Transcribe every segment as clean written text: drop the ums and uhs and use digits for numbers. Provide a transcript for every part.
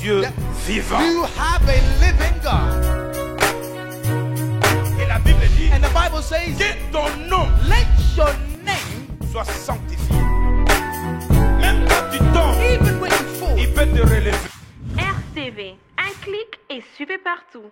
Dieu vivant. You have a living God. Et la Bible dit And the Bible says, que ton nom let your name, soit sanctifié. Même quand tu tombes, even when you fall, il peut te relever. RTV, un clic et suivez partout.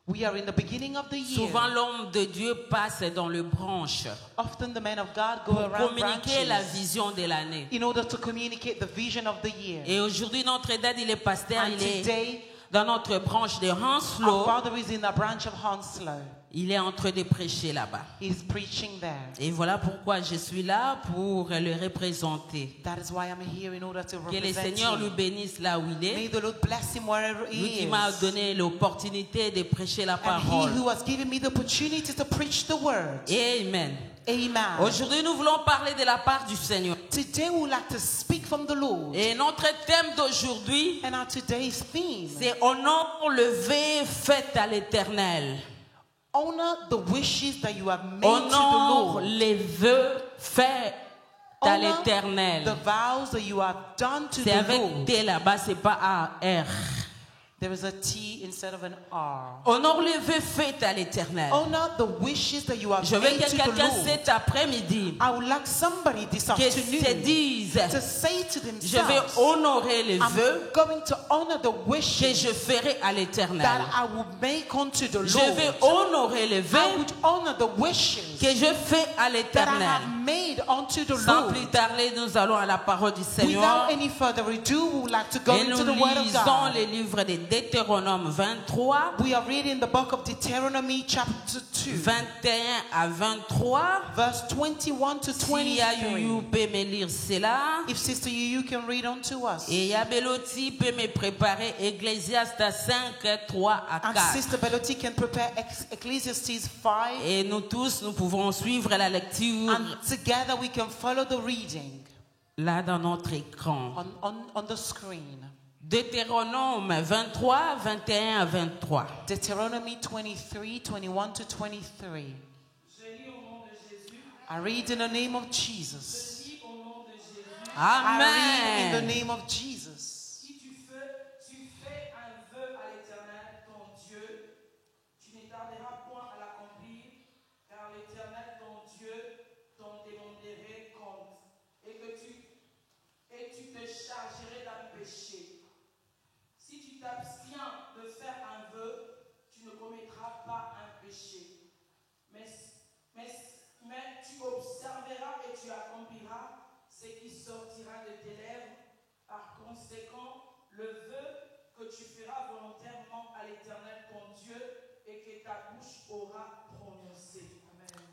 We are in the beginning of the year. Souvent l'homme de Dieu passe dans le branche Often the men of God go pour around communiquer la branches vision de l'année. in order to communicate the vision of the year. Et aujourd'hui notre dad il est pasteur, And il est today, dans notre branche de our Hanslow. father is in the branch of Hounslow. Il est en train de prêcher là-bas. He's preaching there. Et voilà pourquoi je suis là pour le représenter. That is why I'm here in order to Que le represent Seigneur lui him. bénisse là où il May est. the Lord bless him wherever Lui he qui is. m'a donné l'opportunité de prêcher la And he parole. who has given me the opportunity to preach the word. Amen. Amen. Aujourd'hui, nous voulons parler de la part du Seigneur. Today we would like to speak from the Lord. Et notre thème d'aujourd'hui, And our today's theme, c'est honore levé fait à l'Éternel. honor the wishes that you have made to the Honore Lord. les vœux faits à Honor l'Éternel. the vows that you have done to C'est the avec Lord. T là-bas, c'est pas A-R. There is a T instead of an R. Honore les vœux faits à l'Éternel. Honor the wishes that you have Je veux made que to the quelqu'un Lord. cet après-midi I would like somebody this qui se afternoon dise, to say to je vais themselves, honorer les vœux I'm going to honor the que wishes je ferai à l'Éternel. that I will make unto the Je vais Lord. honorer les I vœux would honor the wishes que je fais à that I l'Éternel. have made unto the Sans Lord. plus tarder, nous allons à la parole du Seigneur. Without any further ado, we would like to go Et into nous the Word of lisons God. les livres de Deutéronome 23, We are reading the book of Deuteronomy chapter 2, 21 à 23. verse 21 to Si Yayou 23. peut me lire cela. If Sister you can read unto us. Et Yabeloti peut me préparer Ecclésiaste 5, 3 à And 4. Sister Belotti can prepare Ecclesiastes 5. Et nous tous, nous pouvons suivre la lecture And together we can follow the reading là dans notre écran. on the screen. Deutéronome 23, 21 à 23. Deuteronomy 23, 21 to 23. I read in the name of Jesus. I read in the Amen. name of Jesus. Si tu fais un vœu à l'Éternel, ton Dieu, tu ne tarderas point à l'accomplir, car l'Éternel, ton Dieu, t'en demanderait compte, et tu te chargerais d'un péché. Si tu t'abstiens de faire un vœu, tu ne commettras pas un péché. Mais tu observeras et tu accompliras ce qui sortira de tes lèvres. Par conséquent, le vœu que tu feras volontairement à l'Éternel ton Dieu et que ta bouche aura prononcé.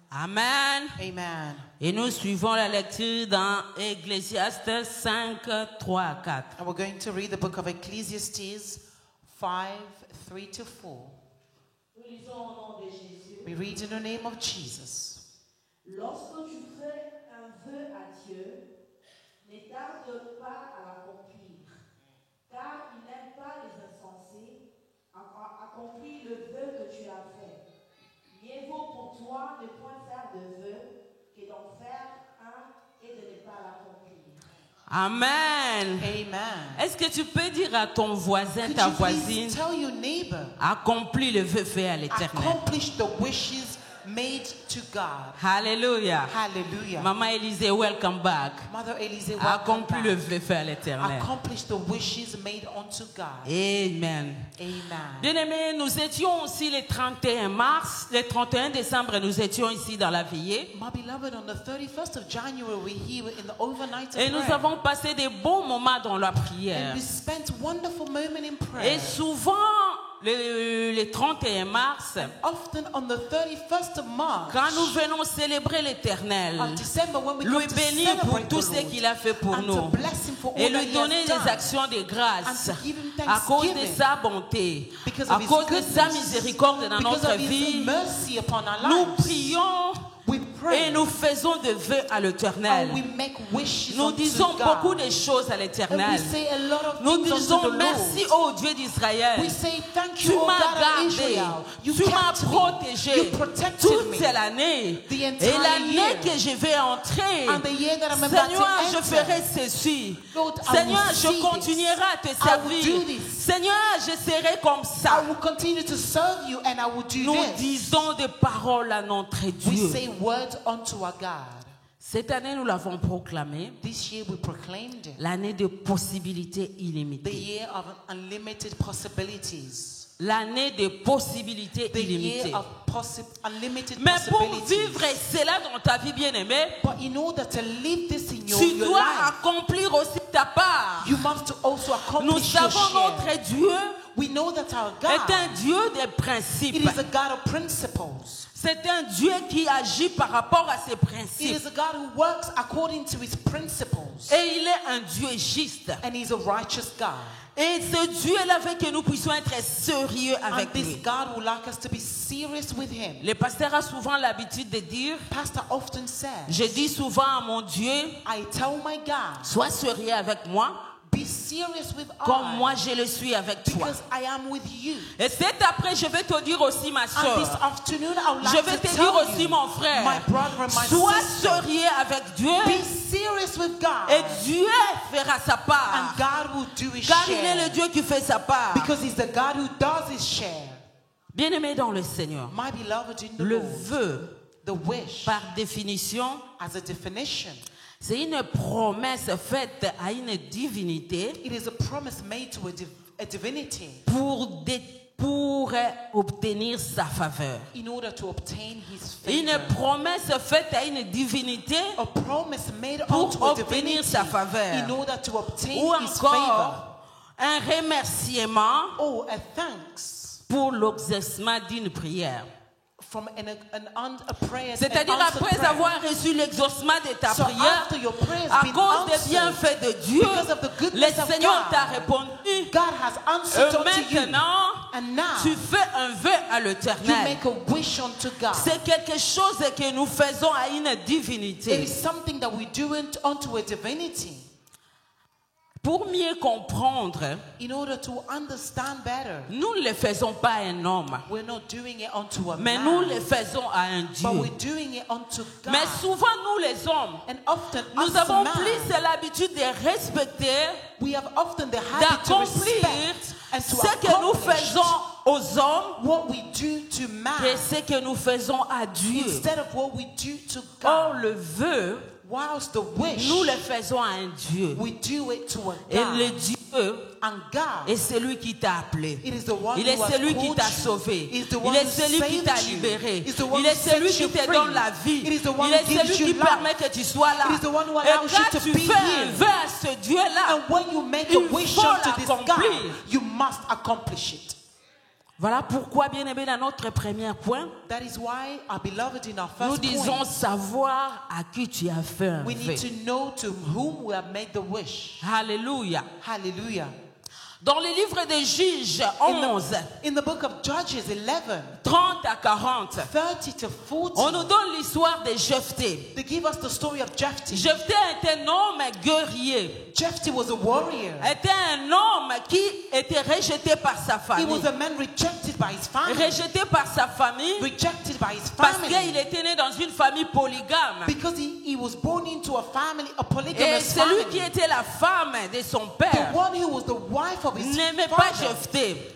Amen. Amen. Et nous suivons la lecture dans Ecclésiaste 5, 3 à 4. And we're going to read the book of Ecclesiastes 5, 3 to 4. Nous lisons au nom de Jésus. We read in the name of Jesus. Lorsque tu fais un vœu à Dieu, ne tarde pas à l'accomplir, car il n'aime pas les insensés. Accomplis le vœu que tu as fait. Mieux vaut pour toi ne point faire de vœu que d'en faire un et de ne pas l'accomplir. Amen. Amen. Est-ce que tu peux dire à ton voisin, Could ta you voisine, please tell your neighbor, accomplis le vœu fait à l'Éternel. accomplish the wishes made to God. Hallelujah. Hallelujah. Maman Élisée, welcome back. Mother Elise, welcome Accomplis le back. vœu fait à l'Éternel. Accomplish the wishes made unto God. Amen. Amen. Bien-aimés, nous étions aussi le 31 mars, le 31 décembre, nous étions ici dans la veillée. My beloved, on the 31st of January, we're here in the overnight of Et nous prayer. avons passé des bons moments dans la And prière. we spent wonderful moments in Et prayer. souvent, le 31 mars, Often on the 31st of March, quand nous venons célébrer l'Éternel, of December, when we lui come to bénir pour celebrate tout the ce Lord, qu'il a fait pour and to nous bless him for et all that lui he donner has des done, actions de grâce and to give him à cause de thanksgiving sa bonté, because à of his cause de sa goodness, miséricorde dans because notre of his vie. mercy upon our Nous lives. prions We Et nous faisons des vœux à l'Éternel. and we make wishes Nous unto disons God. beaucoup de choses à And we l'Éternel. say a lot of Nous things unto disons the merci Lord. ô Dieu d'Israël. We say thank Tu you, O m'as God of gardé, Israel. You tu m'as kept me. protégé You protected toute me. l'année. The Et entire l'année year. que je vais entrer, And the year that I'm about Seigneur, to je enter. ferai ceci. Lord, I Seigneur, will je see continuerai à te this. I will servir. do this. Seigneur, je serai comme I ça. will continue to serve you and I will do Nous this. disons des paroles à notre We Dieu. say words unto our God. Cette année, nous l'avons proclamé, This year we proclaimed it. l'année de possibilités The illimitées. year of unlimited possibilities. L'année de possibilités The year illimitées. of unlimited Mais pour possibilities. vivre cela dans ta vie bien-aimée, But in order to live this in your tu dois life, accomplir aussi ta part. you must also Nous accomplish your savons share. notre Dieu We know that our est God, un Dieu des it principes. is a God of principles. C'est un Dieu qui agit par rapport à ses It principes. is a God who works according to his principles. Et il est un Dieu juste. And he's a righteous God. Et ce Dieu-là veut que nous puissions être sérieux And avec this lui. God would like us to be serious with him. Le pasteur a souvent l'habitude de dire, Pastor often says, je dis souvent à mon Dieu, I tell my God, sois sérieux avec moi, be serious with comme I, moi je le suis avec toi. because I am with you. Et cet après, je vais te dire aussi, ma And soeur, this afternoon, I would je like vais to te dire tell aussi, you, mon frère, my brother and my sois sister, sérieux avec Dieu be serious with God, et Dieu fera sa part. and God will do his Car il est le share, Dieu qui fait sa part. because he's the God who does his share. Bien-aimé dans le Seigneur, My beloved in the le Lord, vœu, the wish, par définition, as a definition, c'est une promesse faite à une divinité it is a promise made to a divinity pour obtenir sa faveur. in order to obtain his Une favor. promesse faite à une divinité A promise made pour unto a obtenir divinity sa faveur. in order to obtain Ou his favor. encore un remerciement Oh, a thanks pour l'exaucement d'une prière. from a prayer. C'est-à-dire an answered après prayer. avoir reçu l'exaucement de ta So prière, after your prayers à been cause des answered, bienfaits de Dieu, because of the le goodness of Seigneur God, t'a répondu. God has answered Et unto you. maintenant, And now, tu fais un vœu à you l'Éternel. make a wish unto God. C'est quelque chose que nous faisons à une It divinité. is something that we do unto a divinity Pour mieux comprendre, in order to understand better. nous ne le faisons pas à un homme, We're not doing it unto a mais nous man, le faisons à un but Dieu. we're doing it unto God. Mais souvent, nous les hommes, And often, nous us avons man, plus l'habitude de respecter, we have often the habit to d'accomplir respect and to ce que nous accomplish faisons aux hommes what we do to man et ce que nous faisons à Dieu. instead of what we do to Or God. le vœu, Whilst the wish, nous le faisons à un Dieu. we do it to a Et le God. Dieu And God, est celui qui t'a appelé. it is the one Il who est has celui qui called t'a you. sauvé. It is the Il one est who celui qui saved t'a you. libéré. It is the one Il who est celui sets qui you te free. donne la vie. It is the one Il est who gives celui you qui life. permet que tu sois là. It is the one who Et allows you quand to tu be fais un here. vœu à ce Dieu-là, And when you make a il wish faut unto this God, l'accomplir. you must accomplish it. voilà pourquoi, bien-aimé, dans notre premier point, That is why, our beloved, in our nous first disons point, savoir à qui tu as fait un we vœu. need to know to whom we have made the wish. Alléluia. Hallelujah. Dans le livre des Juges 11, In the book of Judges 11, 30 à 40, 30 to 40, on nous donne l'histoire de Jephthé. they give us the story of Jephthah. Jephthé est un homme guerrier. Jephthah was a warrior. Était un homme qui était rejeté par sa He famille. was a man rejected by his family. Rejeté par sa famille Rejected by his parce family. qu'il était né dans une famille polygame. Because he was born into a family, a Et polygamous celui qui family. était la femme de son The père one who was the wife of his n'aimait pas father Jephthé.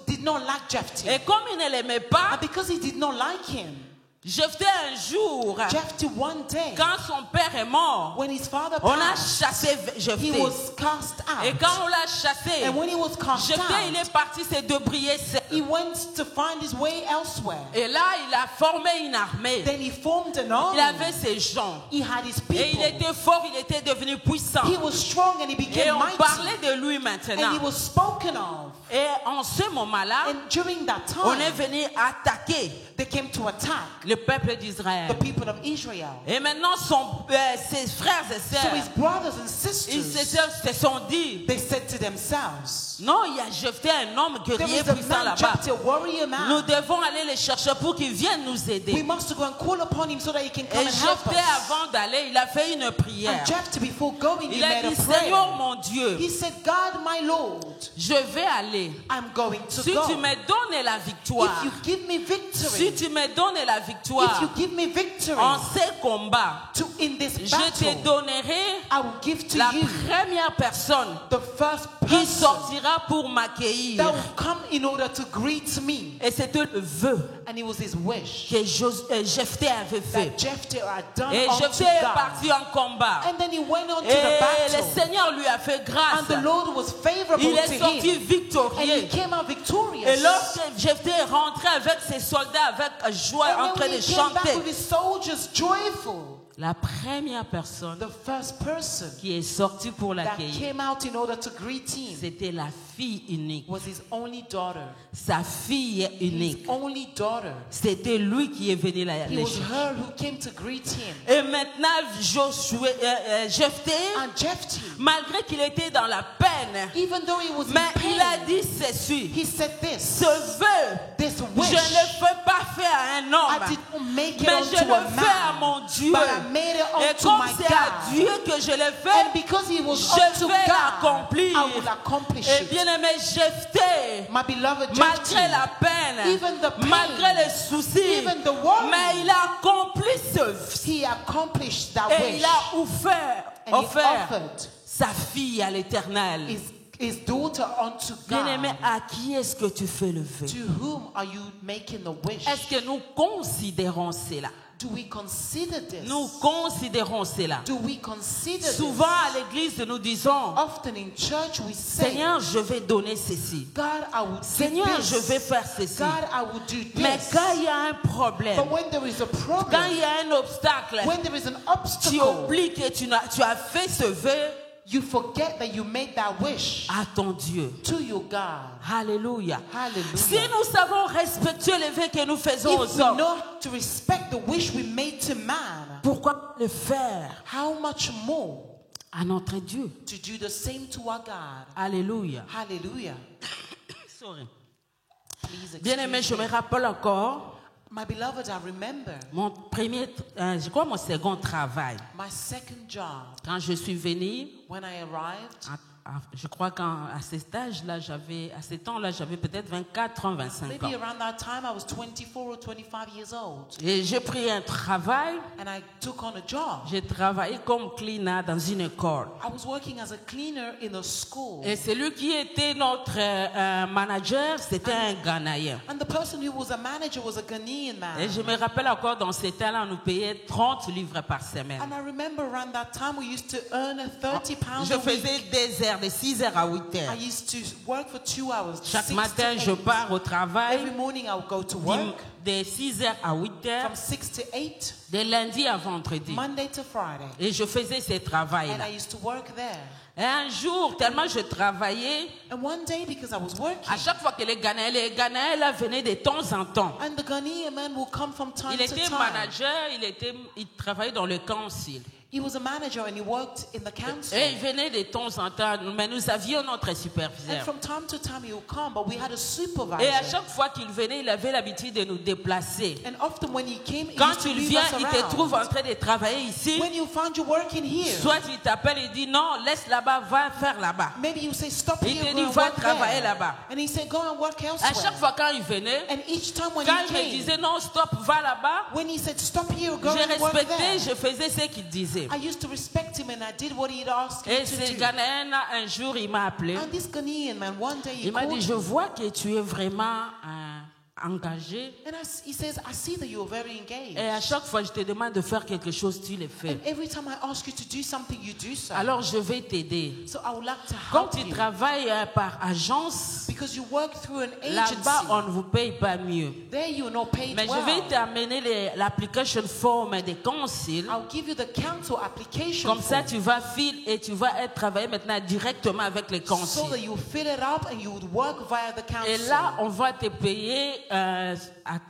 did not like Jephthah. Et comme il ne l'aimait pas, And because he did not like him, Jephthé un jour, Jephthah one day, quand son père est mort, when his father on a passed, chassé he Jephthé. was cast Et out. quand on l'a chassé, And when he was cast Jephthé il out, est parti se débrouiller seul. he went to find his way elsewhere. Et là, il a formé une armée. Then he formed an Il army. avait ses gens. He had his Et il people. était fort, il était devenu puissant. He was strong and he Et became on mighty. parlait de lui And maintenant. he was spoken of. Et en ce moment-là, And during that on est time, venu attaquer they came to attack le peuple d'Israël. the people of Israel. Et maintenant, ses frères et So sœurs, his brothers and ils sisters, se sont dit, they said to themselves, non, il y a Jephthé, un homme there guerrier is a puissant man, là-bas. Jephthah, a warrior Nous man. devons aller le chercher pour qu'il vienne nous We aider. must go and call upon him so that he can come Et and help Jephthé, us. avant d'aller, il a fait une prière. And Jephthah, before going, he Il a made dit, a prayer. Seigneur mon Dieu, He said, God, my Lord, je vais aller. I'm going to Si go. tu me donnes la victoire, If you give me si victory, tu me donnes la if victoire you give me victory en ces combats, in this je te battle, donnerai I will give to la you première personne the first qui person sortira pour m'accueillir. that will come in order to greet me. Et c'était le vœu And it was his wish que Jephthé avait fait. that Jephthah had done Et unto Jephthé est God. parti en combat. And then he went on to Et the le battle. Seigneur lui a fait grâce. And the Lord was favorable Il est to sorti him. And victorieux. he came out victorious. Et lorsque Jephthé est rentré avec ses soldats avec joie en And train when de he came back chanter, with his soldiers joyful, la première personne the first person qui est sortie pour that l'accueillir, came out in order to greet him c'était la fille unique. was his only daughter. Sa fille His unique. only daughter. C'était lui qui est venu la It was chercher. her who came to greet him. Et maintenant, Jephthé, And Jephthah, malgré qu'il était dans la peine, even though he was in mais il a pain, dit ceci, he said this, ce vœu, this je wish, ne le fais pas faire à un I homme, didn't make it mais unto je le a fais à man, mon Dieu. but I made it Et unto comme my c'est à God. Dieu que je le And fais, because he was je unto vais God, l'accomplir. I will accomplish Et it. bien aimé Jephthé, My beloved malgré la Jephthah, peine, even the pain, malgré les soucis, even the worry, mais il a accompli ce he accomplished that et wish. il a offert And he offered sa fille à l'Éternel. his daughter unto Bien-aimé, God. à qui est-ce que tu fais le vœu? To whom are you making the wish? Est-ce que nous considérons cela? Do we consider this? Nous considérons cela. Do we consider Souvent this? à l'église, nous disons, Often in church we say, Seigneur, je vais donner ceci. God, I will do Seigneur, this. je vais faire ceci. God, I will do Mais this. quand il y a un problème, But when there is a quand problem, il y a un obstacle, when there is an tu obstacle, oublies que tu as fait ce vœu you forget that you made that wish à ton Dieu. to your God. Alléluia. Hallelujah. Si nous savons respecter les vœux que nous faisons If aux we hommes, know to respect the wish we made to man, pourquoi le faire how much more à notre Dieu? to do the same to our God? Alléluia. Hallelujah. Sorry. Please Bien-aimé, excuse je me. me rappelle encore My beloved, I remember mon mon second travail. my second job Quand je suis venue, when I arrived. je crois qu'à ce stage-là, à ce temps-là, j'avais peut-être 24 ans, 25 Maybe ans. around that time I was 24 or 25 years old. Et j'ai pris un travail. And I took on a job. J'ai travaillé comme cleaner dans une école. I was working as a cleaner in a school. Et celui qui était notre manager, c'était un Ghanéen. And the person who was a manager was a Ghanaian man. Et je me rappelle encore, dans ces temps-là, on nous payait 30 livres par semaine. And I remember around that time we used to earn 30 pounds Je a week. faisais des heures, de 6 heures à 8 I heures. used to work for 2 hours. Chaque 6 matin, to je 8. pars au travail Every morning I would go to work de 6 heures à 8 heures, from 6 to 8, de lundi à vendredi. Monday to Friday. Et je faisais ce And travail-là. I used to work there. Et un jour, tellement je travaillais, And one day, because I was working, à chaque fois que les Ghanéens là, venaient de temps en temps. and the Ghanaian man will come from time Il to était time. manager, il travaillait dans le council. He was a manager and he worked in the council. Et il venait de temps en temps, mais nous avions notre And superviseur. from time to time he would come, but we had a supervisor. Et à chaque fois qu'il venait, il avait l'habitude de nous déplacer. And often when he came, he Quand used to il leave vient, us il te around. trouve en train de travailler ici. When you found you working here, Soit il t'appelle et dit non, laisse là-bas, va faire là-bas. maybe you say stop Il here, te go dit, and va work travailler there. là-bas. And he said go and work À elsewhere. chaque fois quand il venait, And each time when quand he il me came, disait non, stop, va là-bas, when he said stop here, go je and work respectais, there, je faisais ce qu'il disait. I used to respect him and I did what he'd asked me Et to ce do. Ghanéen, un jour, il m'a appelé. And this Ghanaian man, one day he Il m'a called dit, je me. vois que tu es vraiment engagé. And he says, I see that you're very engaged. Et à chaque fois, je te demande de faire quelque chose, tu le fais. And every time I ask you to do something, you do so. Alors, je vais t'aider. So I would like to Quand help tu you. travailles par agence, Because you work through an Là-bas, on agency. ne vous paye pas mieux. There you're not paid Mais je vais well. t'amener l'application forme des conciles. I'll give you the council application Comme ça, form tu vas filer et tu vas être travailler maintenant directement avec les so that conciles. you fill it up and you would work via the council. Et là, on va te payer,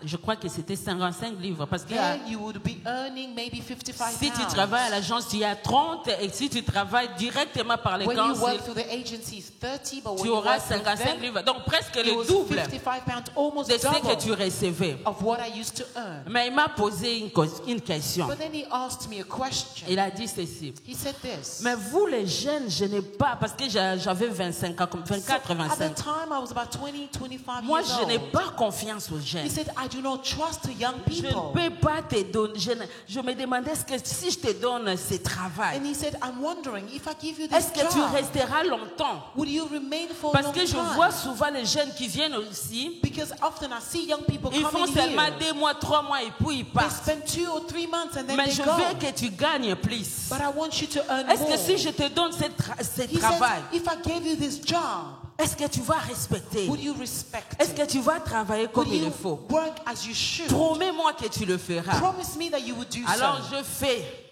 je crois que c'était 55 livres. Parce que Then you would be earning maybe 55 si tu pounds. travailles à l'agence, tu as 30. Et si tu travailles directement par les When you conciles, work through the agency, it's 30, but when tu you auras work with 55 them, livres. Donc presque it le was double 55 pounds, almost de ce que double tu recevais. of what I used to earn. Mais il m'a posé une question. But then he asked me a question. Il a dit ceci. He said this. Mais vous les jeunes, je n'ai pas, parce que j'avais 25 ans, comme 24, At the 25. time, I was about 20, 25 Moi, years je n'ai old. pas confiance aux He jeunes. said, I do not trust the young Je ne people. peux pas te donner. Je me demandais est-ce que si je te donne ce travail, And he said, I'm wondering, if I give you est-ce this que tu job, resteras longtemps? would you remain for a Parce long que je time? vois souvent les jeunes qui viennent aussi, Because often I see young people ils font coming seulement here. 2 mois, 3 mois et puis ils They partent. spend 2 or 3 months and then Mais they je go. veux que tu gagnes plus. But I want you to earn Est-ce more. que si je te donne ce He travail, said, if I gave you this job, est-ce que tu vas respecter? would you respect Est-ce it? que tu vas travailler comme Would il you le faut? work as you should? Promets-moi que tu le feras. Promise me that you would do Alors so. je fais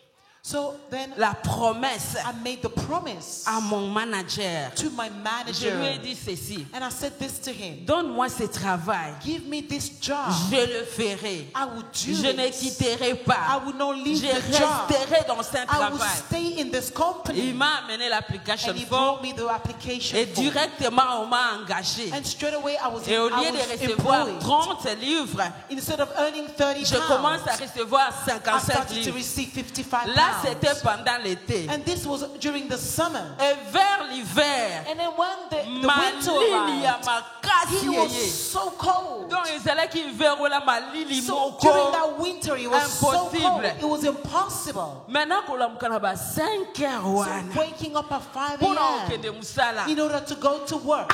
So then la promesse I made the promise à mon manager. to my Je lui ai manager. dit ceci. And I said this to him. Donne-moi ce travail. Give me this job. Je le ferai. I will do Je ne it. quitterai I pas. will not leave Je the job. resterai dans ce I will travail. stay in this company. Il m'a amené l'application And he form brought me the application et form. directement on m'a engagé. And straight away I was Et au lieu de recevoir employed. 30 livres, Instead of earning 30 je commence à pounds, recevoir I 55 started to livres. receive 55 Là, c'était pounds. pendant l'été. And this was during the summer. Et vers l'hiver, And then when the winter malili ya arrived, makasi he was yeye. so cold. Donc ezalaki hiver ola malili So during moko. that winter, it was so cold. Impossible. It was impossible. Maintenant kolamuka na ba 5 heures So wana. waking up at 5 Mpona a.m. okende musala. in order to go to work.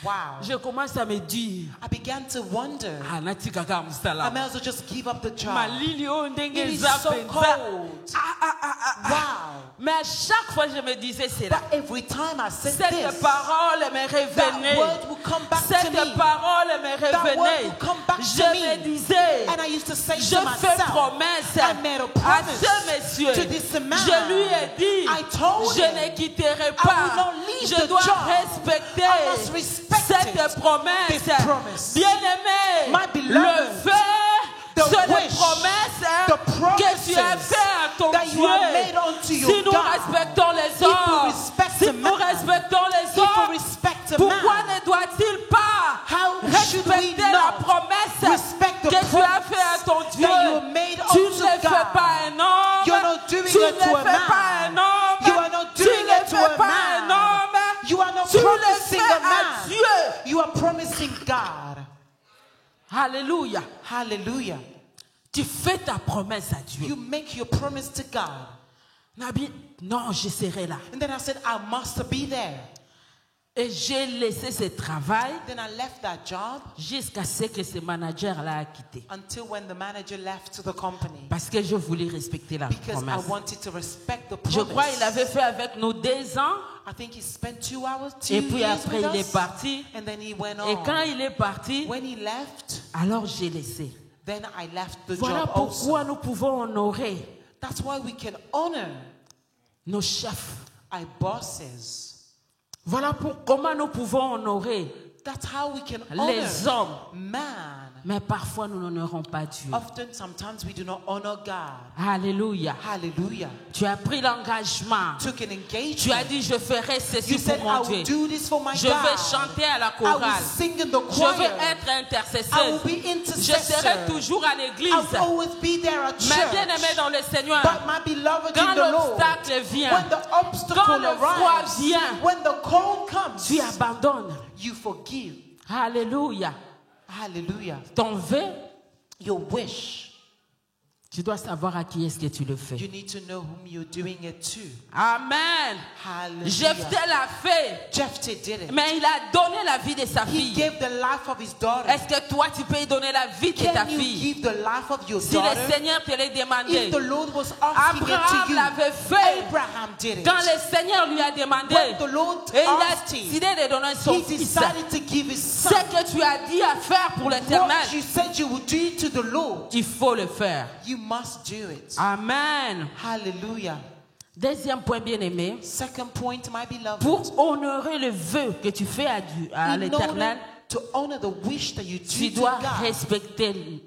Wow. Je commence à me dire, I began to wonder, ah natika kaka I musala. may as well just give up the job. Malili oyo ndenge It is eza so penza. cold. Ah. Wow. Mais à chaque fois je me disais cela. But every time I said Cette this, parole me that revenait. word would come back to Cette me. parole me That word revenait. would come back Je to me me. disais, And I used to say je to fais myself, promesse I made a à promise ce monsieur. to this man. Je lui ai dit, I told je him, ne quitterai I will pas. not leave Je the dois job. respecter I must respect cette it. promesse. This promise. Bien-aimé, My beloved, le fait the sur les wish, promesses the que tu as promises fait à ton that you have made Dieu. unto Si your nous God. respectons les If we hommes, respect si a nous man, respectons les if we hommes, respect a pourquoi man, ne doit-il pas how should we respecter la not promesse respect the que tu as promise fait à ton Dieu? that you have made Tu unto ne fais God? pas un homme. You're not doing Tu it ne to a fais pas man. un homme. You are not Tu doing ne it to fais a pas un man. homme. You are not Tu le promising fais a à man. Dieu. You are promising God. Alléluia. Hallelujah. Tu fais ta promesse à Dieu. You make your promise to God. Nabi, non, je serai là. And then I said, I must be there. Et j'ai laissé ce travail Then I left that job jusqu'à ce que ce manager-là a quitté. until when the manager left the company. Parce que je voulais respecter la Because I promesse. wanted to respect the Je crois promise. qu'il avait fait avec nous 2 ans. I think he spent 2 hours, 2 Et puis years après, with il us. est parti. And then he went Et quand on. il est parti, When he left, alors j'ai laissé. then I left the Voilà job pourquoi also. nous pouvons honorer That's why we can honor nos chefs. our bosses. Voilà comment nous pouvons honorer That's how we can les honor hommes. man. Mais parfois, nous n'honorons pas Dieu. Often, sometimes we do not honor God. Alléluia. Hallelujah. Tu as pris l'engagement. Took an Tu as engagement. dit, je ferai ceci You said, pour I mon will Dieu. do this for my Je vais God. chanter à la I will chorale. sing in the Je veux choir. être I will intercesseuse. be Je serai intercessor. toujours à I l'église. will always be there at Mais bien aimé church. dans le Seigneur, But my beloved quand in the Lord, l'obstacle vient, when the obstacle quand le froid arrives, vient, when the cold comes, tu abandonnes. you forgive. Alléluia. Hallelujah. Ton vœu, Your wish, Tu dois savoir à qui est-ce que tu le fais. You need to know whom you're doing it to. Amen. Hallelujah. Jephthé l'a fait, Jephthah did it. mais il a donné la vie de sa He fille. gave the life of his daughter. Est-ce que toi, tu peux y donner la vie de ta Can you fille? give the life of your Si le daughter? Seigneur te l'a demandé, If the Lord was asking it to Abraham you, l'avait fait. Abraham did it. Quand le Seigneur lui a demandé, When the Lord et il a asked him, décidé de donner son he fils, decided to give his ce son. que tu as dit à faire pour l'éternel, What you said you would do to the Lord, il faut le faire. you must do it. Amen. Hallelujah. Deuxième point bien aimé, Second point, my beloved. pour honorer le vœu que tu fais à Dieu, à In l'éternel, order to honor the wish that you tu do to dois God, respecter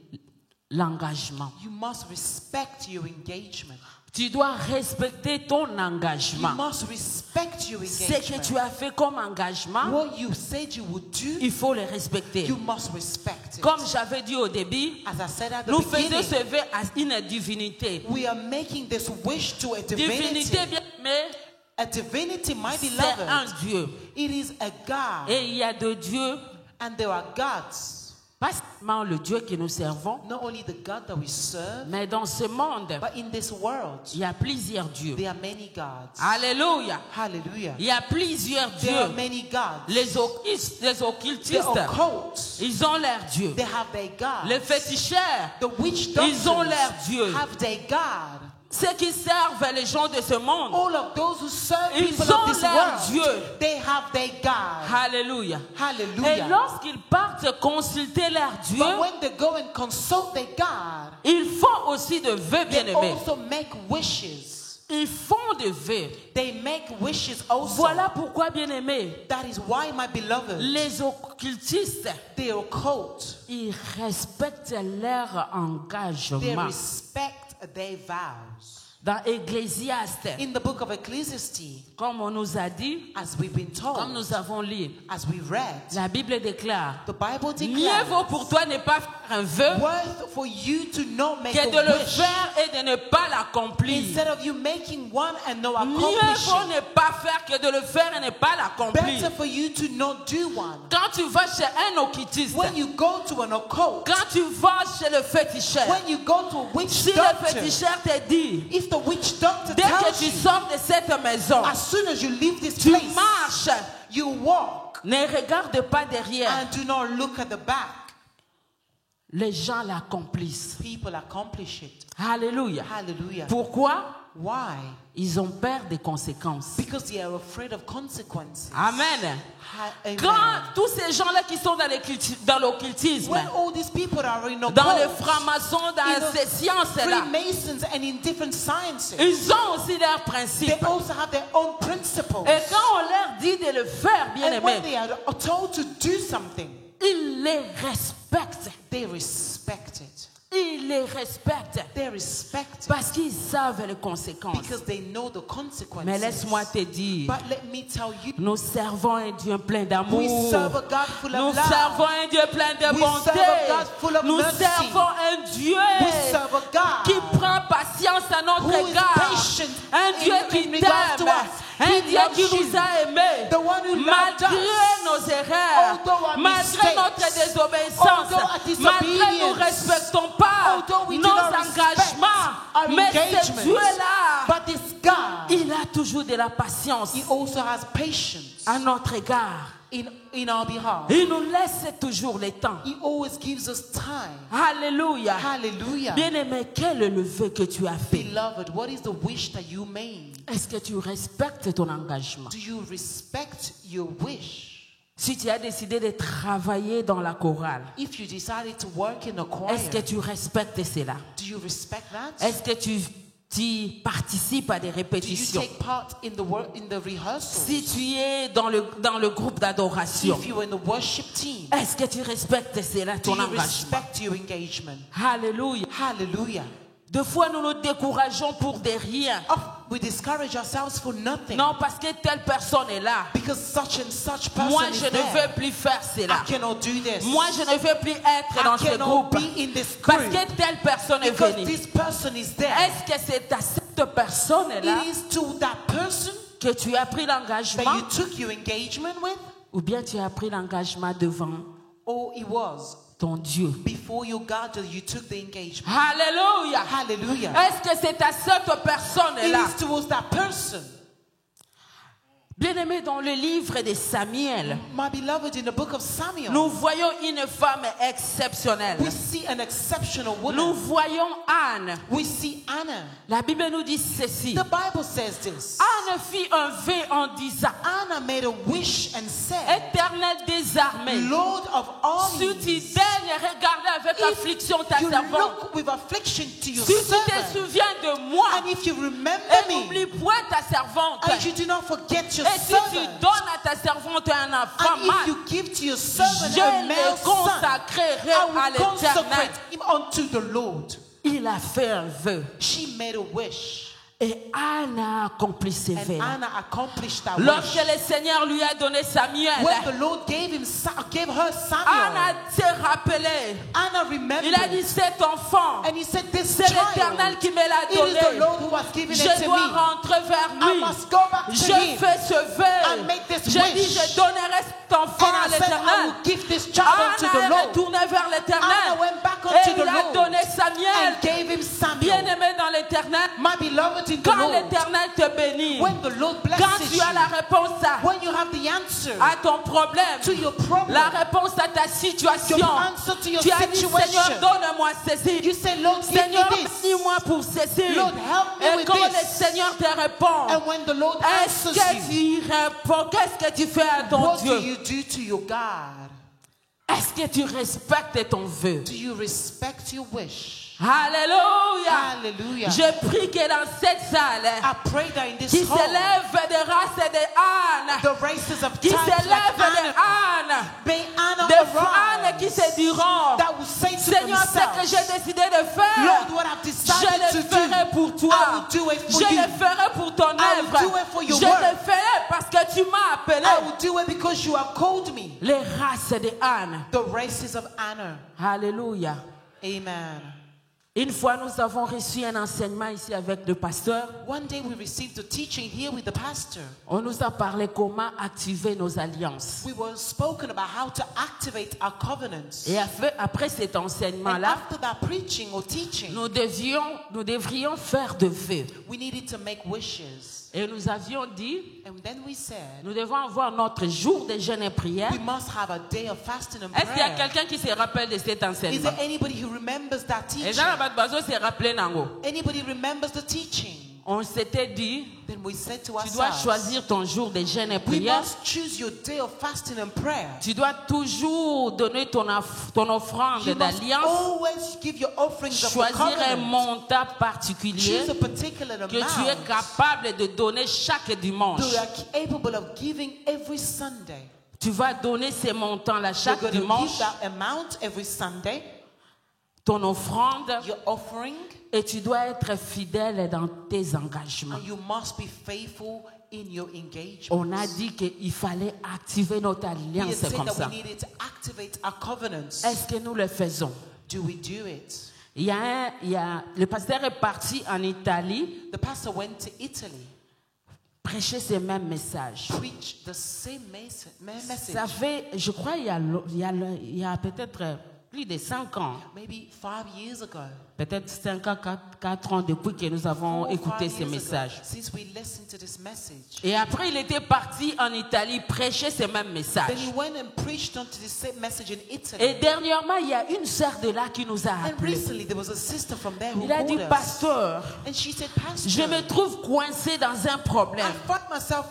l'engagement. you must respect your engagement. Tu dois respecter ton You engagement. must respect your Ce que tu engagement. as fait comme engagement, What you said you would do, il faut le respecter. you must respect it. Comme j'avais dit au début, As I said at the nous faisons beginning, ce vœu à une divinité. we are making this wish to a divinity. Divinité bien aimée, A divinity, my c'est un beloved. Dieu. It is a God. Et il y a deux dieux, And there are gods. pas seulement le Dieu que nous servons, Not only the God that we serve, mais dans ce monde, but in this world, il y a plusieurs dieux. there are many gods. Alléluia. Hallelujah. Il y a plusieurs There are dieux. many gods. Les The occultistes, occults, ils ont leurs dieux. they have their gods. Les féticheurs, The witch ils ont doctors leurs dieux. have their God. Ceux qui servent les gens de ce monde, All of those who serve Ils people ont of this leur world, Dieu. they have their God. alléluia. Et Hallelujah. lorsqu'ils partent consulter leur Dieu, But when they go and consult their God, ils font aussi de vœux they bien-aimés. also make wishes. Ils font de vœux. They make wishes also. Voilà pourquoi, bien-aimés, That is why, my beloved, les occultistes, the occult, ils respectent leur they engagement. respect their vows. Dans Ecclésiaste, In the book of Ecclesiastes, comme on nous a dit, as we've been comme told, nous avons lu, as we read, la Bible déclare, the Bible mieux vaut declares, pour toi ne pas faire un vœu worth for you to not make que de a le wish, faire et de ne pas l'accomplir. instead of you making one and not Mieux accomplish vaut it. ne pas faire que de le faire et ne pas l'accomplir. Better for you to not do one. Quand tu vas chez un occultiste, When you go to an occult, quand tu vas chez le féticheur, when you go to a witch si le doctor, féticheur te dit, if the witch doctor dès que tells tu you, sors de cette maison, as soon as you leave this tu place, marches, you walk ne regarde pas derrière. and do not look at the back. Les gens l'accomplissent. People accomplish it. Alléluia. Hallelujah. Pourquoi? Why? Ils ont peur des conséquences. Because they are afraid of consequences. Amen. Amen. Quand tous ces gens-là qui sont dans l'occultisme, When all these people are in dans les occult, francs-maçons, in dans the ces sciences-là, Freemasons and in different sciences, ils ont aussi leurs they principes. also have their own principles. Et quand on leur dit de le faire, bien And when aimé, they are told to do something, ils les respectent. they respect it. Ils les respectent They respect it parce qu'ils savent les conséquences. because they know the consequences. Mais laisse-moi te dire, But let me tell you, nous servons un Dieu plein d'amour. we serve a God full Nous of love. servons un Dieu plein de We bonté. serve a God full of Nous mercy. servons un Dieu We serve a God qui prend patience à notre who is égard. patient Un Dieu in qui regards to t'aime. us. Un He Dieu loves qui you. nous a aimés. The one who loved Malgré us. nos erreurs, Although our malgré mistakes, notre désobéissance, although our malgré disobedience, nous ne respectons pas although we do nos not respect engagements. our Mais ce engagements. Dieu-là, But this God, il a toujours de la patience He also has patience à notre égard. in our behalf. Il nous laisse toujours le temps. He always gives us time. Alléluia. Hallelujah. Bien-aimé, quel est le vœu que tu as fait? Beloved, what is the wish that you made? Est-ce que tu respectes ton engagement? Do you respect your wish? Si tu as décidé de travailler dans la chorale, If you decided to work in a choir, est-ce que tu respectes cela? do you respect that? Est-ce que tu participes à des Do you répétitions? take part in the work in the rehearsals? Si tu es dans le groupe d'adoration, If you're in the worship team, est-ce que tu respectes cela, do ton you engagement? respect your engagement? Alléluia. Hallelujah. Deux fois, nous nous décourageons pour des rien. Oh, we discourage ourselves for nothing. Non, parce que telle personne est là. Because such and such person Moi, is je ne there. veux plus faire cela. I cannot do this. Moi, je ne veux plus être dans I ce cannot groupe. be in this Parce group. que telle personne est Because venue. this person is there. Est-ce que c'est à cette personne-là It is to that person que tu as pris that l'engagement you took your engagement with, ou bien tu as pris l'engagement devant or it was ton Dieu. Before your God, you took the engagement. Alléluia. Hallelujah. Est-ce que c'est à cette It personne-là? is towards that person. Bien-aimé, dans le livre de Samuel, My beloved, in the book of Samuel, nous voyons une femme exceptionnelle. we see an exceptional Nous woman. voyons Anne. We see Anna. La Bible nous dit ceci. The Bible says this. Anne fit un vœu en disant, Anna made a wish and said, Éternel des armées, Lord of si tu armies, daignes regarder avec if affliction ta you servante, look with affliction to your si tu te servant, souviens de moi, and if you remember et n'oublie me, point ta servante, and you do not forget your et si tu servant, donnes à ta servante un enfant and if mâle, you give to your servant je a le male son, consacrerai I à will l'Éternel. consecrate him unto the Lord. Il a fait un vœu. She made a wish, Et Anne a accompli ses and vœux. Anna accomplished that Lorsque wish. le Seigneur lui a donné Samuel, When the Lord gave her Samuel, Anna s'est rappelée. Anna Il a remembered, dit, cet enfant, and he said, this c'est l'Éternel child, qui me l'a it is the donné. Lord who has given it Je to dois me. rentrer vers I lui. must go back to Je him. fais ce I vœu. make this Je wish. dis, je donnerai cet enfant And à I said, I l'Éternel. will give this child unto the Anna est Lord. retournée vers l'Éternel. Anna went back Et unto il the a Lord donné Samuel. and gave him Samuel. Bien-aimé dans l'Éternel, My beloved in the quand Lord, l'Éternel te bénit, when the Lord quand blesses tu as la you, réponse when you have the answer à ton problème, to your problem, la réponse à ta situation, your answer to your tu as dit, situation, Seigneur, donne-moi ceci. you say, Lord, give Seigneur, me this. bénis-moi pour ceci. Lord, help me Et with quand le this. Seigneur te répond, And when the Lord est-ce answers que you, tu réponds? Qu'est-ce que tu fais à ton what do Dieu? you do to your God? Est-ce que tu respectes ton vœu? Do you respect your wish? Alléluia. Hallelujah. Je prie que dans cette salle, I pray that in this qui hall, s'élève des races de Anne, the races of qui types s'élève like de Anna, Anne, may Anna des Anne qui arise, se diront, that will say to Seigneur, ce que themselves, j'ai décidé de faire, Lord, what I've je decided le to ferai do, pour toi. I will do it for Je you. le ferai pour ton I will œuvre. do it for your Je work. le ferai parce que tu m'as appelé. I will do it because you have called me. Les races de Anne. The races of Anna. Alléluia. Amen. Une fois, nous avons reçu un enseignement ici avec le pasteur. One day we received a teaching here with the pastor. On nous a parlé comment activer nos alliances. We were spoken about how to activate our covenants. Et après cet And enseignement-là, after that preaching or teaching, nous devrions faire de vœux. we needed to make wishes. Et nous avions dit, And then we said, nous devons avoir notre jour de jeûne et prière. we must have a day of fasting and Est-ce qu'il y a prayer. quelqu'un qui se rappelle de cet Is enseignement? there anybody who remembers that Et teaching? dans la base se rappelait nango. Anybody remembers the teaching? On s'était dit, Then we said to tu dois ourselves, choisir ton jour de jeûne et we prière. must choose your day of fasting and prayer. Tu dois toujours donner ton offrande You must d'alliance. always give your offerings of the Choisir un covenant. montant particulier Choose a particular que tu es amount capable de donner chaque dimanche. that you are capable of giving every Sunday. Tu vas donner ces montants-là You're chaque going to give dimanche, that amount every Sunday, ton offrande, your offering, et tu dois être fidèle dans tes engagements. and you must be faithful in your engagement. On a dit qu'il fallait activer notre We had alliance said comme that ça. we needed to activate our covenants. Est-ce que nous le faisons? Do we do it? Le pasteur est parti en Italie The pastor went to Italy, prêcher ce même message. preached the same message. Ça fait, je crois, il y a peut-être plus de 5 ans. Maybe 5 years ago. Peut-être 5 ans, 4 ans depuis que nous avons 4 or écouté 5 ce years message. ago, since we listened to this message. Et après, il était parti en Italie prêcher ce même message. Then he went and preached onto the same message in Italy. Et dernièrement, il y a une sœur de là qui nous a And appelés. recently there was a sister from there who Il a dit, called us. pasteur, And she said, Pastor, je me trouve coincé dans un I problème. find myself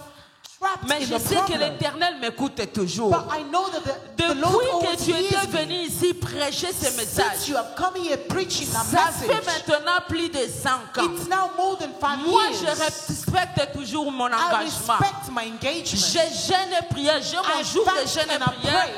trapped Mais in je a sais que problem. l'Éternel m'écoute toujours. But I know that the Lord Depuis always que tu étais hears me. venu ici prêcher ce Since message, you have come here preaching that ça fait message, maintenant plus de 5 ans. it's now more than 5 Moi, je years. respecte toujours mon I engagement. respect my engagement. J'ai jeûne et prière, j'ai mon I jour de fast jeûne et and I prière. pray.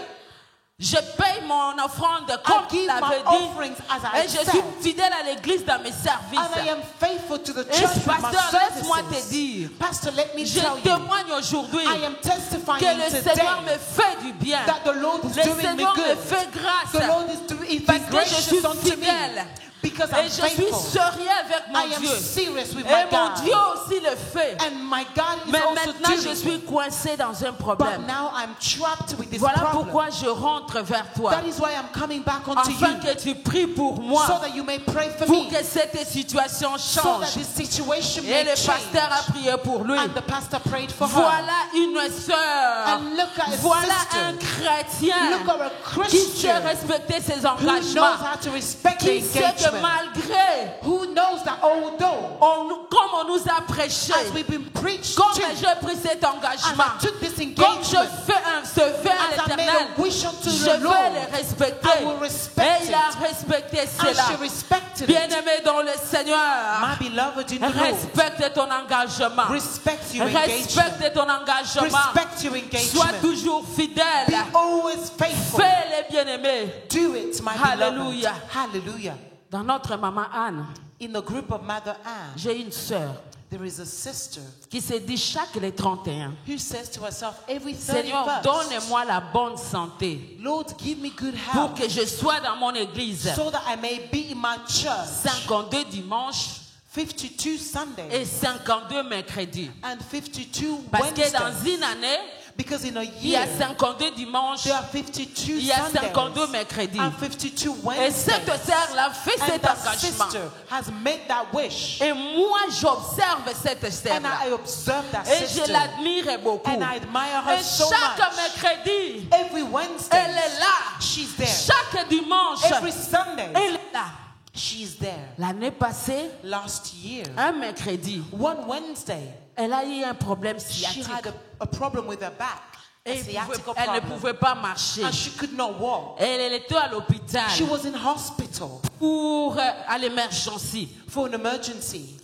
Je paye mon offrande comme give tu l'avais my dit. offerings as I Et je suis said. fidèle à l'église dans mes And I services. am faithful to the Et church with my pasteur, laisse-moi te services. dire, Pastor, let me je tell you, témoigne aujourd'hui I am testifying que le Seigneur today me fait du bien. that the Lord is Le doing me Seigneur me good. fait The grâce. Lord is Parce que je gracious suis unto me fidèle. because Et I'm je suis faithful. sérieux avec mon I am Dieu. serious with Et my mon God. Dieu aussi le fait. And my God is Mais also maintenant, doing je suis it. coincé dans un But problème. now I'm trapped with this Voilà problem. pourquoi je rentre vers toi. That is why I'm coming back unto Afin you. que tu pries pour moi. So that you may pray for Pour me. que cette situation So that change. this situation Et may le change. pasteur a prié pour lui. And the pastor prayed for her. Voilà une sœur. And look at a Voilà sister. un chrétien Look at a qui sait Christian respecter ses who knows engagements. how to respect the Qui sait que engagement. malgré, Who knows that although, comme on nous a prêché, as we've been preached comme to, j'ai pris cet as engagement, I took this comme je engagement, fais ce vœu à as I made l'Éternel, a wish unto je the veux Lord, les respecter. I will respect Et il a it. respecté And cela. she respected it. Bien-aimé dans le Seigneur, My beloved in the Lord, respecte ton engagement. respect your engagement. Respecte ton engagement. Respect your Sois engagement. toujours fidèle. Be always faithful. Fais-les, bien-aimés. Do it, my Hallelujah. beloved. Hallelujah. Dans notre maman Anne, In the group of Mother Anne, j'ai une sœur there is a sister qui se dit chaque les 31, who says to herself every Seigneur, 31st, donne-moi la bonne santé Lord, give me good pour health que je sois dans mon église so that I may be in my church 52 dimanches 52 Sundays et 52 mercredis. and 52 Parce que dans Wednesdays. une année, Because in a il y a year, 52 dimanches, there are 52 il y a Sundays 52 mercredis. and 52 Et Wednesdays. cette sœur-là fait And cet that engagement. sister has made that wish. Et moi, j'observe cette And sœur-là. I observe that Et je sister. l'admire beaucoup. And I admire her Et so chaque much. mercredi, Every Wednesday, elle est là. she's there. Chaque dimanche, Every Sunday, elle est là. she's there. L'année passée, Last year, un mercredi, one Wednesday, elle a eu un problème she sciatique. had a problem with her back. A Et sciatica elle ne problem. pouvait pas marcher. And she could not walk. Elle était à l'hôpital She was in hospital pour à l'émergencie. for an emergency.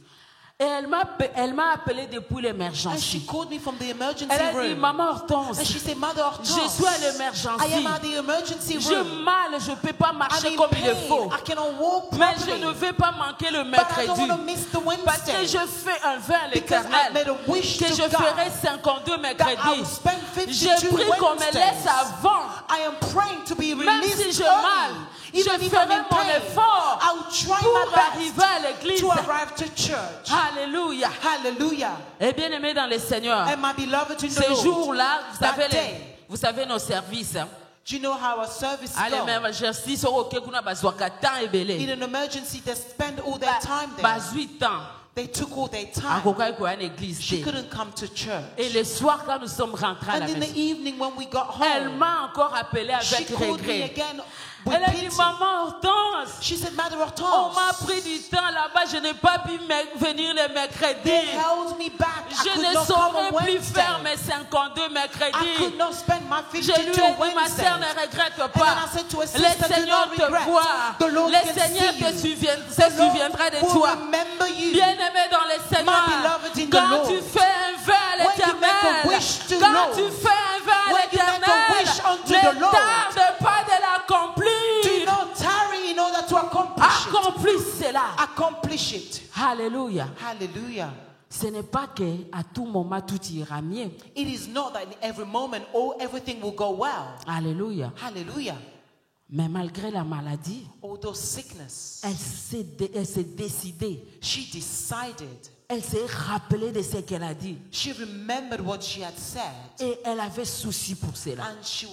Et elle m'a appelé depuis And she l'émergencie. called me from the emergency Elle a dit, room. maman Hortense, And she said, Mother je Hortense, suis à I l'émergencie. am at the emergency J'ai room. mal, je ne peux pas I'm marcher in comme il le pain. faut. I cannot walk Mais je properly. ne vais pas manquer le But I don't mercredi. want to miss the Parce que Wednesday. je fais un vœu à Because I made l'Éternel a wish que to je God ferai 52 that I mercredis. will spend J'ai 52 pris qu'on me laisse Wednesdays. avant. I am praying to be Même si released j'ai early. mal, je Even if ferai I'm in mon pain, effort I will try pour my best arriver à l'église. to arrive to church. Alléluia. Hallelujah. Et bien aimé dans le Seigneur, And my beloved in the ces Lord, jours-là, that day, vous savez nos services. Hein. do you know how our service Allez, goes? même exercice, sur auquel kuna bazwaka temps In ebele. an emergency, they spend all their time there. Bas 8 ans. They took all their time. Akoka iko à l'église. She couldn't come to Et church. le soir, quand nous sommes rentrés à And la in the maison, evening, when we got elle home, m'a encore appelé she avec called me regret. again with Elle a dit, pity. maman Hortense, She said, Mother on m'a Hortense, pris du temps là-bas, je n'ai pas pu venir le mercredi. they held me back. I Je could ne not come saurais on plus Wednesday. faire mes 52 I mercredis. could not spend my Je lui 52 ai dit, ma Wednesdays. sœur, ne regrette And then pas. I said to her, Le sister, do Seigneur not te regret. voit. The Lord Le can Seigneur see te you. se souviendra de Will toi. remember you. Bien-aimé dans le Seigneur, beloved in the quand Lord, tu fais un vœu à when you make a l'Éternel, wish to quand Lord, tu fais un vœu à when you make a l'Éternel, wish unto ne the Lord, tarde pas de do l'accomplir. not tarry in order to accomplish it. Accomplis cela. Accomplish it. Alléluia. Hallelujah. Ce n'est pas que à tout moment tout ira mieux. It is not that in every moment everything will go well. Alléluia. Hallelujah. Mais malgré la maladie, Although sickness, elle s'est décidée. she decided. Elle s'est rappelée de ce qu'elle a dit. She remembered what she had said. Et elle avait souci pour cela. And she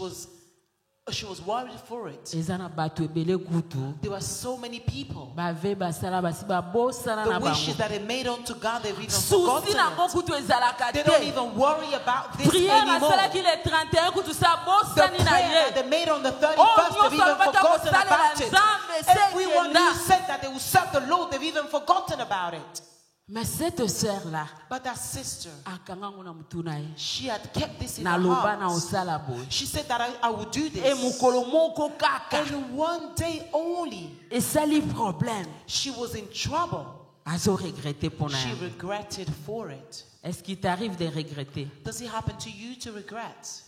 was worried for it. Ezana bato ebele kutu. There were so many people. Bave basala basi babosana The na wishes bango. that they made unto God, they've even Souci forgotten na it. kutu ezalaka They don't te. even worry about this Prière anymore. asalaki le 31 kutu sa The bosani na prayer that ye. they made on the 31st, Oh, they've even nyonso forgotten abata about it. kosalela Nzambe, Everyone sekenda. who said that they will serve the Lord, they've even forgotten about it. Mais cette sœur-là, But that sister, akanga ngona mutu na ye. she had kept this in Na her loba na heart. osala boy. She said that I will do E this. mukolo moko kaka. And one day only, Esali problème. she was in trouble. Azo regretter pour na She ye. regretted for it. Est-ce qu'il t'arrive de regretter? Does it happen to you to regret?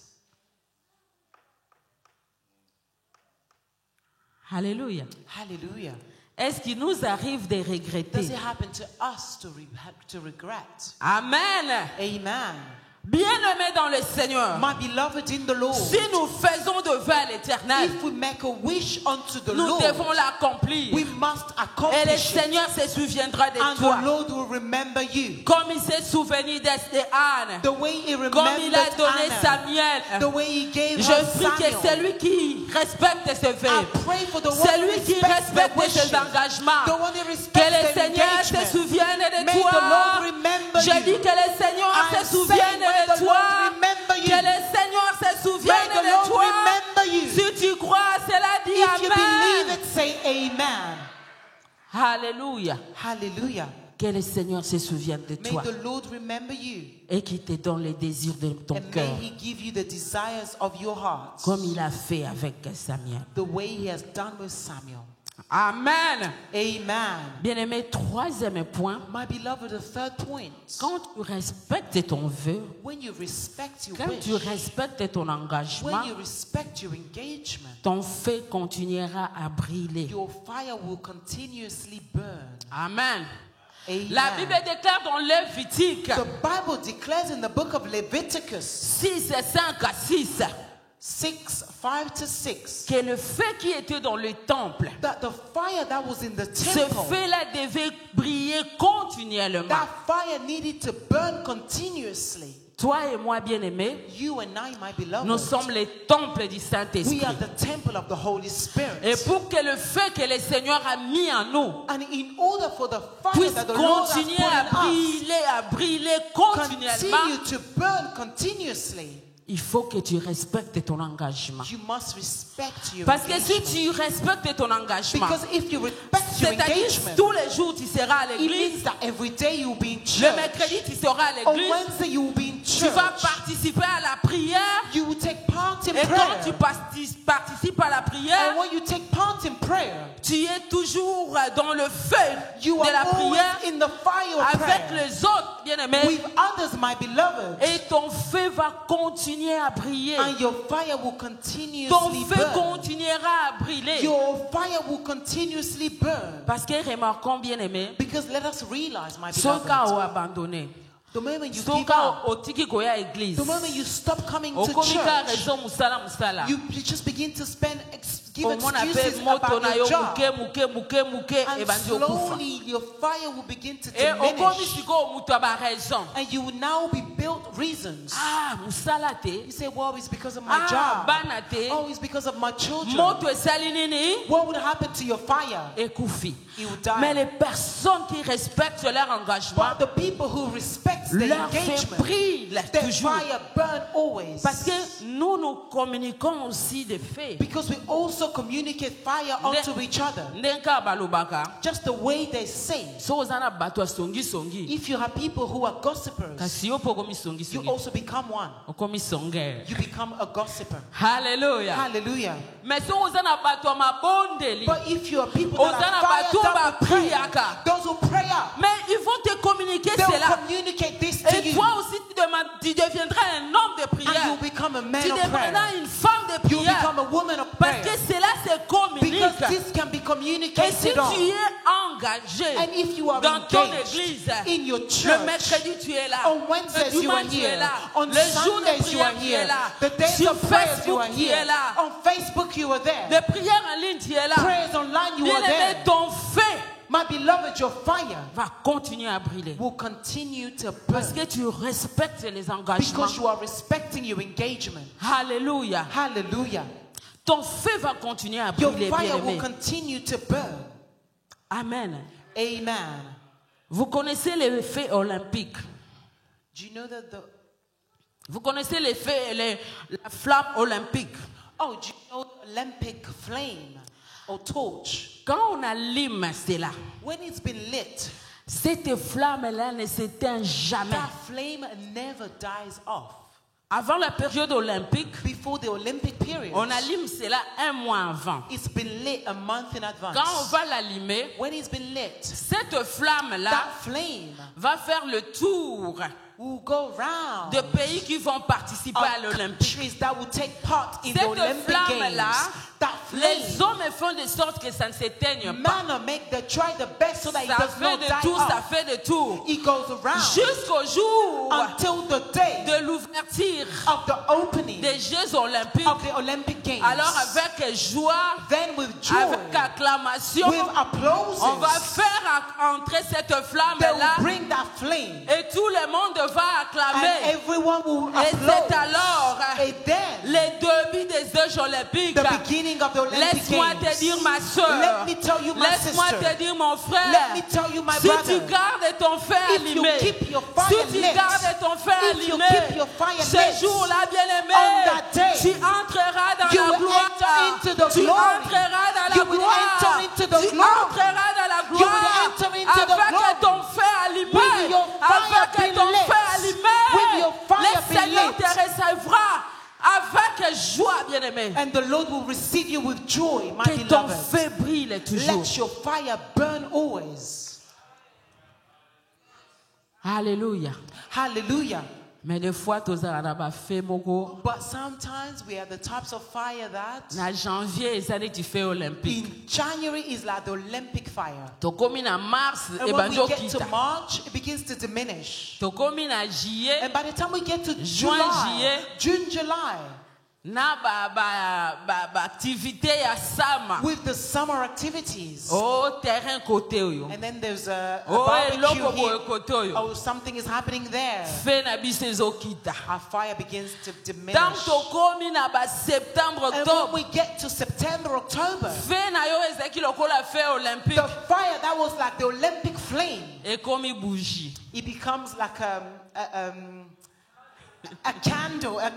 Alléluia. Hallelujah. Est-ce qu'il nous arrive de Does regretter? it happen to us to regret? Amen. Amen. Bien-aimés dans le Seigneur, My beloved in the Lord, si nous faisons de vœux à l'Éternel, if we make a wish unto the nous Lord, devons l'accomplir. we must Et le accomplish it. Seigneur se souviendra de And toi. the Lord will remember you. Comme il s'est souvenu d'Anne. The way he Comme il a remembered donné Anna. Samuel. The way he gave Je her prie que Samuel. celui qui respecte ses I vœux, pray for the one who celui qui respects respecte their wishes, ses engagements, the one who que respects le their Seigneur se engagement. souvienne de May toi. the Lord remember Je you. dis que le Seigneur I'm se souvienne saying, may de the toi. Lord remember you. Que le Seigneur se souvienne May the de Lord toi. remember you. Si tu crois, cela dit If you believe Amen. it, say amen. Alléluia. Hallelujah. Que le Seigneur se souvienne de May toi the Lord remember you. et qu'il te donne les désirs de ton And cœur, may he give you the desires of your heart. comme il a fait avec Samuel. The way he has done with Samuel. Amen. Amen. Bien-aimé, troisième point. My beloved, the third point. Quand tu respectes ton vœu, When you respect your quand wish, tu respectes ton engagement, when you respect your engagement, ton feu continuera à briller. your fire will continuously burn. Amen. Amen. La Bible déclare dans Lévitique The Bible declares in the book of Leviticus 6, 5 à 6 6, 5 to 6 que le feu qui était dans le temple, that the fire that was in the ce temple, feu-là devait briller continuellement. that fire needed to burn continuously. Toi et moi, bien-aimés, You and I, my beloved, nous sommes les temples du we Saint-Esprit. are the temple of the Holy Spirit. Et pour que le feu que le Seigneur a mis en nous And in order for the fire puisse that the Lord has put continuer à in briller us continuellement, continue to burn continuously, il faut que tu respectes ton engagement. you must respect your Parce que si engagement. tu respectes ton engagement, Because if you respect your c'est-à-dire engagement, tous les jours tu seras à it l'église, means that every day you will be in le church. mercredi tu seras à On l'église, Wednesday you will be in tu vas church. participer à la prière, You will take part in et quand tu prayer. participes à la prière, And when you take part in prayer, tu es toujours dans le feu you de la are always prière in the fire of avec prayer les autres, bien-aimés, with others, my beloved. et ton feu va continuer à briller. And your fire will Ton continuously feu burn. continuera à briller. Your fire will continuously burn. Parce que remarquons, bien-aimés, Because let us realize, my ceux qui ont beloved, abandonné, the moment you ceux give qui up, ont otiki koya église, the moment you stop coming to okomika church, raison musala, you just begin to give omona pe excuses moto about na your yo job. muke And ebandi okufa. slowly your fire will begin to Et okomi diminish. sikoyo mutu aba raison. And you will now be built reasons. Ah, musala te. You say, well, it's because of my Ah, job. bana te. Oh, it's because of my children. Moto esali nini? What would happen to your fire? Ekufi. It will die. Mais les personnes qui respectent leur engagement, But the people who respect their leur feu engagement, brille their toujours. fire burn always. Parce que nous communiquons aussi des faits. Because we also communicate fire onto each other. Ndenka balobaka. Just the way they say. So ozana bato songi. If you have people who are gossipers, Kasi yo po komi songi. you also become one. Okomi songer. You become a gossiper. Hallelujah. Hallelujah. Mais so ozana bato mabondeli. But if you are people that Ozana are bato fired up with prayer, priaka. those who pray up, Mais ils vont te communiquer they will cela. communicate this to Et you. toi aussi tu deviendras un homme de And prière. you become a man Tu of deviendras prayer. une femme de You prière. become a woman of Parce prayer. que cela se communique. Because this can be Et si communicated tu on. es engagé And if you are dans ton engaged église, in your le church, mercredi tu es là, on Wednesdays le you are dimanche tu es here, là, on les jours de Sundays you prière are tu es here, là, the days sur of prayers you Facebook are tu es here, là, on Facebook you are there, les prières en ligne tu es là. prayers online you are Bien-aimé, there. ton feu My beloved, your fire va continuer à brûler. will continue to Parce burn que tu respectes les engagements. because you are respecting your engagement. Alléluia. Hallelujah. Ton feu va continuer à Your brûler, fire will bien-aimé. continue to burn. Amen. Amen. Vous connaissez les feux olympiques. Do you know that the Vous connaissez les feux, la flamme olympique. do you know the Olympic flame or torch? Quand on allume cela, When it's been lit, cette flamme-là ne s'éteint jamais. that flame never dies off. Avant la période olympique, Before the Olympic period, on allume cela un mois avant. it's been lit a month in Quand on advance. va l'allumer, When it's been lit, cette flamme-là that flame va faire le tour will go round de pays qui vont participer à of l'Olympique. countries that will take part in the Cette Olympic flamme-là, Games. That les flame, hommes font de sorte que ça ne s'éteigne pas. man make the try the best so that it Ça does fait not de die tour, ça off. fait de tour. It goes around Jusqu'au jour until the day de l'ouverture of the opening des Jeux Olympiques. of the Olympic Games. Alors avec joie, Then with joy, avec acclamation, with applause, on va faire entrer cette they flamme-là will bring that flame, et tout le monde va and acclamer. everyone will Et c'est applaud. alors And then les débuts des Jeux Olympiques. the beginning of the Olympic Laisse-moi Games. te dire ma soeur, Let me tell you, my laisse-moi sister. te dire mon frère, Let me tell you, my si brother. tu gardes ton feu If you allumé, keep your fire si tu lit, gardes ton feu if you allumé, keep your fire ce lit, jour-là, on bien-aimé, that day, tu entreras dans you la will gloire, enter into the tu glory. entreras dans la You will gloire, enter into the tu glory. entreras dans la You will gloire, enter into the avec glory. ton feu allumé, With your fire avec being ton lit. feu allumé, With your fire le being Seigneur lit. te recevra avec joie, bien-aimé. And the Lord will receive you with joy, my Que ton beloved. feu brille toujours. Let your fire burn always. Alléluia. Hallelujah. Mais des fois, tozala ba feu moko. But sometimes we are the types of fire that Na janvier, ezali tu fais olympique. in January is like the Olympic fire. Tokomi na mars, And e when we banjo get to kita. March, it begins to diminish. Tokomi na juillet, And by the time we get to Juin, July, June, July, na ba activité ya sama. with the summer activities, Oh, terrain côté oyo. and then there's a Oh, barbecue eloko boye here. côté oyo. Oh, something is happening there. Feu na biso ezokita. Our fire begins to diminish. Tant tokomi na ba septembre, And when octobre. we get to September, October, Feu na yo ezaki lokola feu olympique. the fire that was like the Olympic flame, Ekomi bougie. it becomes like a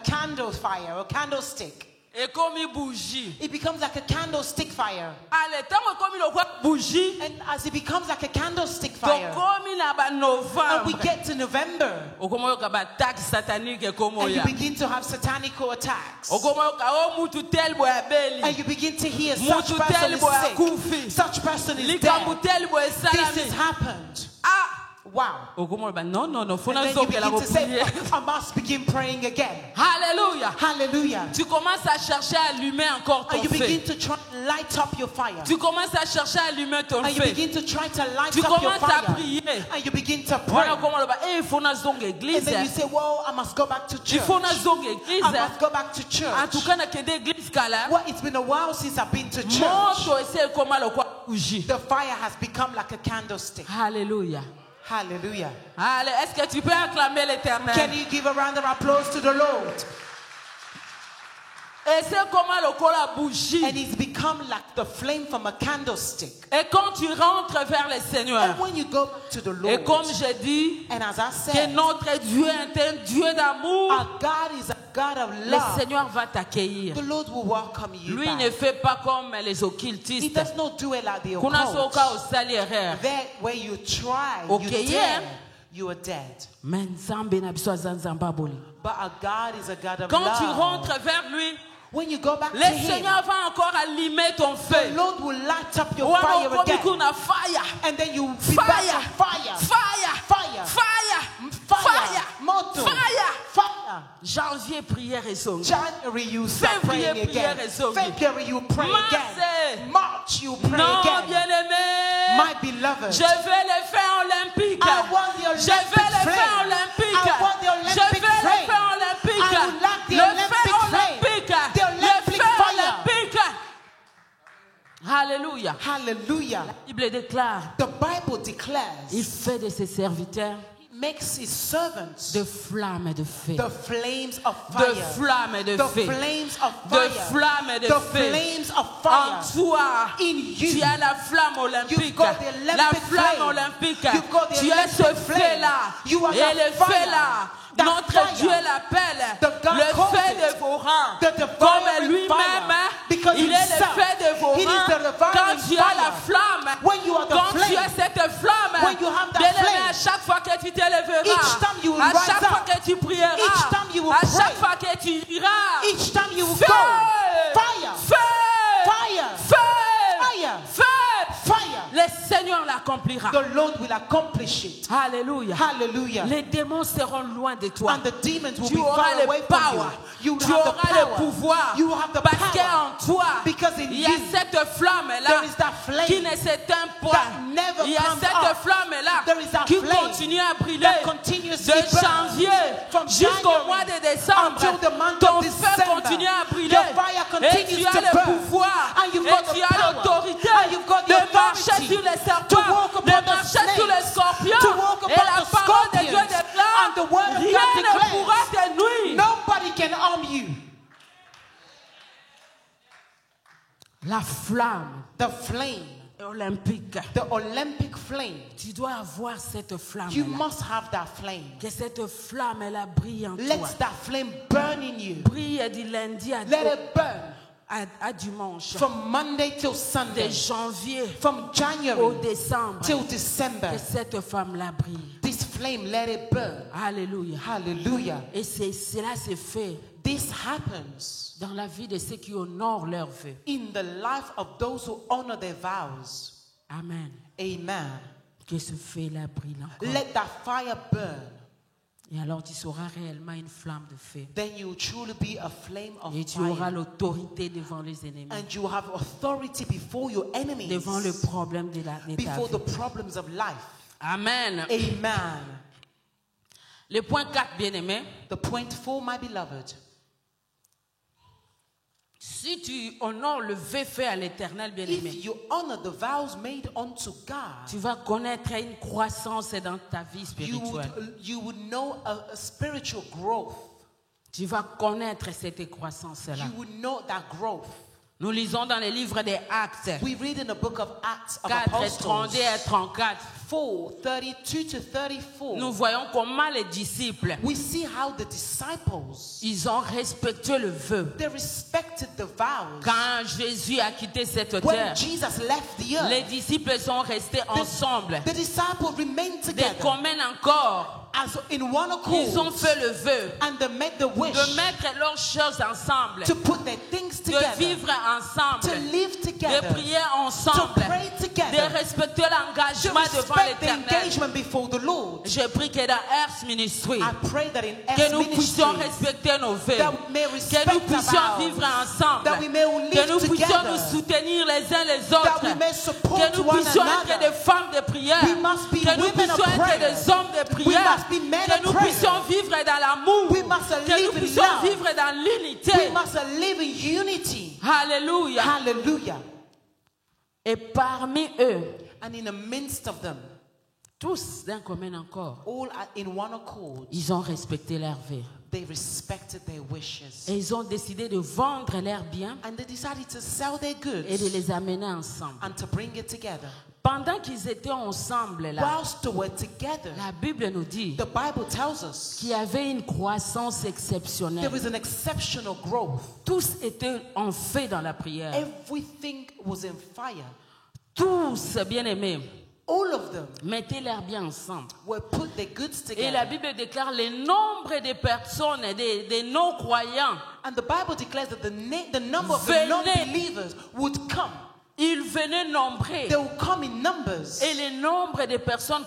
candle fire, a candlestick. Ekomi bougie. It becomes like a candlestick fire. Ale, tango ekomi lokola bougie. And as it becomes like a candlestick fire, Tokomi na ba and we novembre. get to November, Okomoyoka ba attaque satanique and ekomoya. you begin to have satanical attacks. Okomoyoka o mutu tel boya And beli. you begin to hear such Mutu person tel is boya sick, kufi. such person is Likambu dead. tel boya This has salami. happened. Ah! Wow. Okomoyoka non, And fona then you zokela begin to say, prier. I must begin praying again. Alléluia. Hallelujah. Tu commences à chercher à allumer encore ton And you feu. begin to try and light up your fire. Tu commences à chercher à allumer ton And you feu. begin to try to light Tu up your commences à fire. prier. And you begin to Voilà pray. comment on va. Eh, fona zonga And église. then you say, well, I must go back to Il church. faut na zonga église. I must go back to En tout church. cas, na kende église kala. Well, it's been a while since I've been to church. Moto essaie comment le quoi bougie. The fire has become like a candlestick. Alléluia. Hallelujah. Allez, est-ce que tu peux acclamer Can l'Éternel? you give a round of applause to the Lord? Et c'est comment le quoi la bougie. And it's become like the flame from a candlestick. Et quand tu rentres vers le Seigneur, And when you go back to the et Lord, comme j'ai dit, and as I que said, notre Dieu est un Dieu d'amour, our God is a God of le love. Seigneur va t'accueillir. The Lord will welcome you Lui back. ne fait pas comme les He occultistes. does not do it like the Kuna occult. soka osali erreur. There where you try, Okay, you yeah. dare, you are dead. Mais Nzambe na biso aza Nzambe aboli. But our God is a God of Quand tu love. rentres vers lui, When you go back le to Him, Seigneur va encore allumer ton the feu. Lord will light up your Wana fire ukomi again. kuna fire. And then you will be back Fire. on fire. Fire. Fire. Fire. Fire. Fire. Moto. Fire. Fire. Janvier, prière et son. January you start Février, praying prière again. et sauve. February you pray Mars, again. March you pray Non, again. bien-aimé. My beloved, Je vais le faire olympique. I want the Je vais Olympic le flame. faire olympique. I want the Je Olympic vais le flame. faire olympique. I would like the Le Olympic faire flame. olympique. The Olympic Le faire fire. olympique. Alléluia. hallelujah. La Bible déclare, The Bible declares il fait de ses serviteurs makes his servants de flammes et de feu. the flames of De fire. flammes et de The feu. flames of De fire. flammes et de The feu. flames of En fire. toi, In you. tu as la flamme olympique. You've got the Olympic La flamme flame. olympique. You've got the Tu as ce Olympic flame. feu-là. You are Et that le fire. feu-là, That notre fire. Dieu l'appelle The God le calls feu it dévorant. the devouring Comme lui-même, fire. Because il est le himself, feu dévorant. he is the devouring Quand tu as la fire. flamme, When you are the quand tu flame, as cette flamme, when you have that bien-aimé, flame, à chaque fois que tu te lèveras, each time you will à rise chaque up, fois que tu prieras, each time you will à pray, chaque fois que tu iras, Each time you will feu, go, fire, feu, fire, feu, fire, feu. fire. Le Seigneur l'a l'accomplira. The Lord will accomplish it. Alléluia. Hallelujah. Les démons seront loin de toi. And the demons will Tu be auras far le away from power. you. You Tu have the auras le power. pouvoir. You have the Parce power. qu'en toi, Because in il y a you, cette flamme-là there is that flame qui ne s'éteint point. that never Il y a comes cette up. flamme-là There is that qui flame continue à brûler that continuously de burns janvier from jusqu'au January mois de décembre. until the month Ton of feu December. continue à brûler. Your fire Et continues tu as to le burn. pouvoir. And you've Et got the tu as power. l'autorité And you've got the de marcher authority sur les to serpents, walk upon de the marcher sur les snakes, scorpions. to walk Et upon la the parole de Dieu scorpions. déclare, And the word of rien God ne declares, pourra te nuire. nobody can harm you. La flamme The flame, olympique. the Olympic flame, Tu dois avoir cette flamme. you must have that flame. Que cette flamme, elle brille en toi. Let that flame burn in you. Brille du lundi Let it burn à dimanche. from Monday till De Sunday, janvier from au January décembre. till December. Que cette flamme-là brille. This flame, let it burn. Alléluia. Hallelujah. Et cela se fait This happens dans la vie de ceux qui honorent leur vœu. in the life of those who honor their vows. Amen. Amen. Que ce feu-là brille encore. Let that fire burn. Et alors tu seras réellement une flamme de feu. Then you will truly be a flame of Et tu auras fire. l'autorité devant les ennemis. And you have authority before your enemies. Devant le problème de ta Before the vie. problems of life. Amen. Amen. Le point 4, bien-aimé. The point 4, my beloved. Si tu honores le vœu fait à l'Éternel, bien-aimé, If you honor the vows made unto God, tu vas connaître une croissance dans ta vie spirituelle. you would know a spiritual growth. Tu vas connaître cette croissance-là. You would know that growth. Nous lisons dans les livres des Actes We read in the book of Acts of 4, Apostles 32 et 34. 4, 32 to 34. Nous voyons comment les disciples, We see how the disciples, ils ont respecté le vœu. they respected the vows. Quand Jésus a quitté cette When terre, Jesus left the earth, les disciples sont restés ensemble. the disciples remained Des together communs encore, as in one ils ont accord, fait le vœu and they made the wish de mettre leurs choses ensemble, to put their things de together, vivre ensemble, to live de together, prier to ensemble, pray de together, respecter to l'engagement devant respect the l'Éternel. engagement before the Lord. Je prie que dans Earth Ministry, I pray that in que Earth nous puissions ministry, respecter nos vœux, that we may respect que nous our puissions vows, vivre ensemble, that we may live que nous puissions together, nous soutenir les uns les that autres, we may support que nous one puissions another. être des femmes de prière, We must be que nous women of puissions être prayer. des hommes de We prière, must be men que of nous prayer. puissions vivre dans l'amour, We must que live nous in puissions love. vivre dans l'unité. We must live in unity. Alléluia. Hallelujah. Et parmi eux, And in the midst of them, tous d'un commun encore, all are in one accord, ils ont respecté leur vœu. they respected their wishes. Et ils ont décidé de vendre leurs biens And they decided to sell their et de goods les amener ensemble. and to bring it together. Pendant qu'ils étaient ensemble là, Whilst they were together, la Bible nous dit the Bible tells us qu'il y avait une croissance exceptionnelle. there is an exceptional growth. Tous étaient en feu dans la prière. Everything was in fire. Tous, bien-aimés, All of them mettaient leurs biens ensemble. were put their goods Et la together. Bible déclare le nombre de personnes, des non-croyants, And the Bible declares that the number of the Venez. non-believers would come. ils venaient nombreux. They will come in numbers. Et le nombre de personnes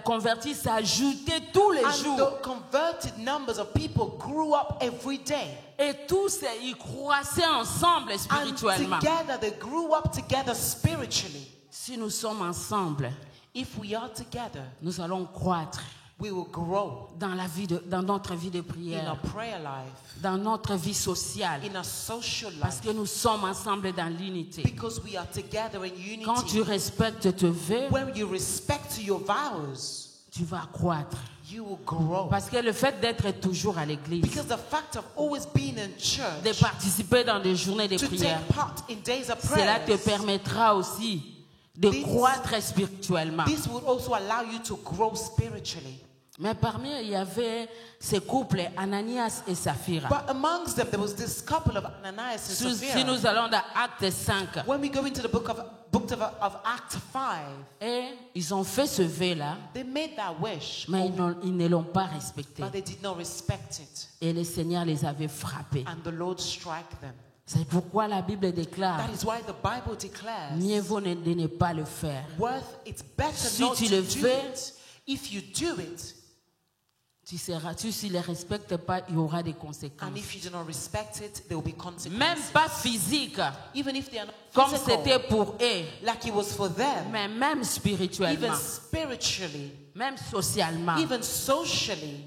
converties s'ajoutait tous les And jours. the converted numbers of people grew up every day. Et tous, ils croissaient ensemble And spirituellement. together, they grew up together spiritually. Si nous sommes ensemble, If we are together, nous allons croître we will grow dans notre vie de in prière, our prayer life, dans notre vie sociale, in our social parce life, que nous sommes ensemble dans l'unité. because we are together in Quand tu unity. respectes tes vœux, When you respect your vows, tu vas croître. you will grow. Parce que le fait d'être toujours à l'église, Because the fact of always being in de church, participer dans des journées de to prière, take part in days of cela te prayer, permettra aussi de This- croître spirituellement. this will also allow you to grow spiritually. Mais parmi eux, il y avait ces couples, Ananias et Saphira. But amongst them, there was this couple of Ananias and Si Sapphira. nous allons dans Acte 5, When we go into the book of Acts 5, et ils ont fait ce vœu-là, they made that wish, mais ils ne l'ont pas respecté. but they did not respect it. Et le Seigneur les avait frappés. And the Lord struck them. C'est pourquoi la Bible déclare, That is why the Bible declares, mieux vaut de ne pas le faire. it's better Si not tu to le do fais, it. If you do it, Tu ne les respectes pas, il y aura des and conséquences. if you do not respect it, there will be consequences. Même pas physique, Even if they are not comme physical, c'était pour eux, like it was for them, mais même even spirituellement, spiritually, même socialement, even socially,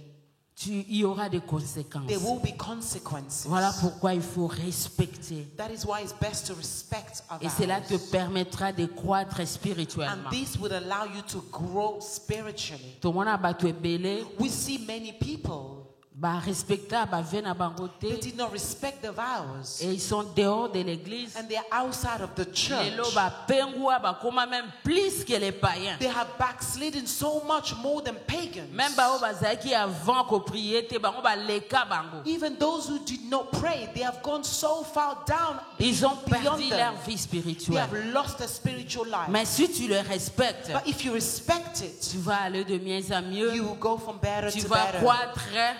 il y aura des conséquences. there will be consequences. Voilà pourquoi il faut respecter. That is why it's best to respect our Et cela te vows. permettra de croître And spirituellement. this would allow you to grow spiritually. Tout le monde a battu belé, We see many people, bah respecter, bah venir à bangote, they did not respect the vows. et ils sont dehors de l'église. And they are outside of the Les church. lots bah pengua, bah comment même plus que les païens. They have backslidden so much more than pagans. Même bah bah zaki avant qu'on priait, te bah on bah leka bango. Even those who did not pray, they have gone so far down Ils ont beyond perdu them. leur vie They spirituelle. have lost their spiritual life. Mais si tu le respectes, But if you respect it, tu vas aller de mieux en mieux. you will go from better Tu to vas better. croître.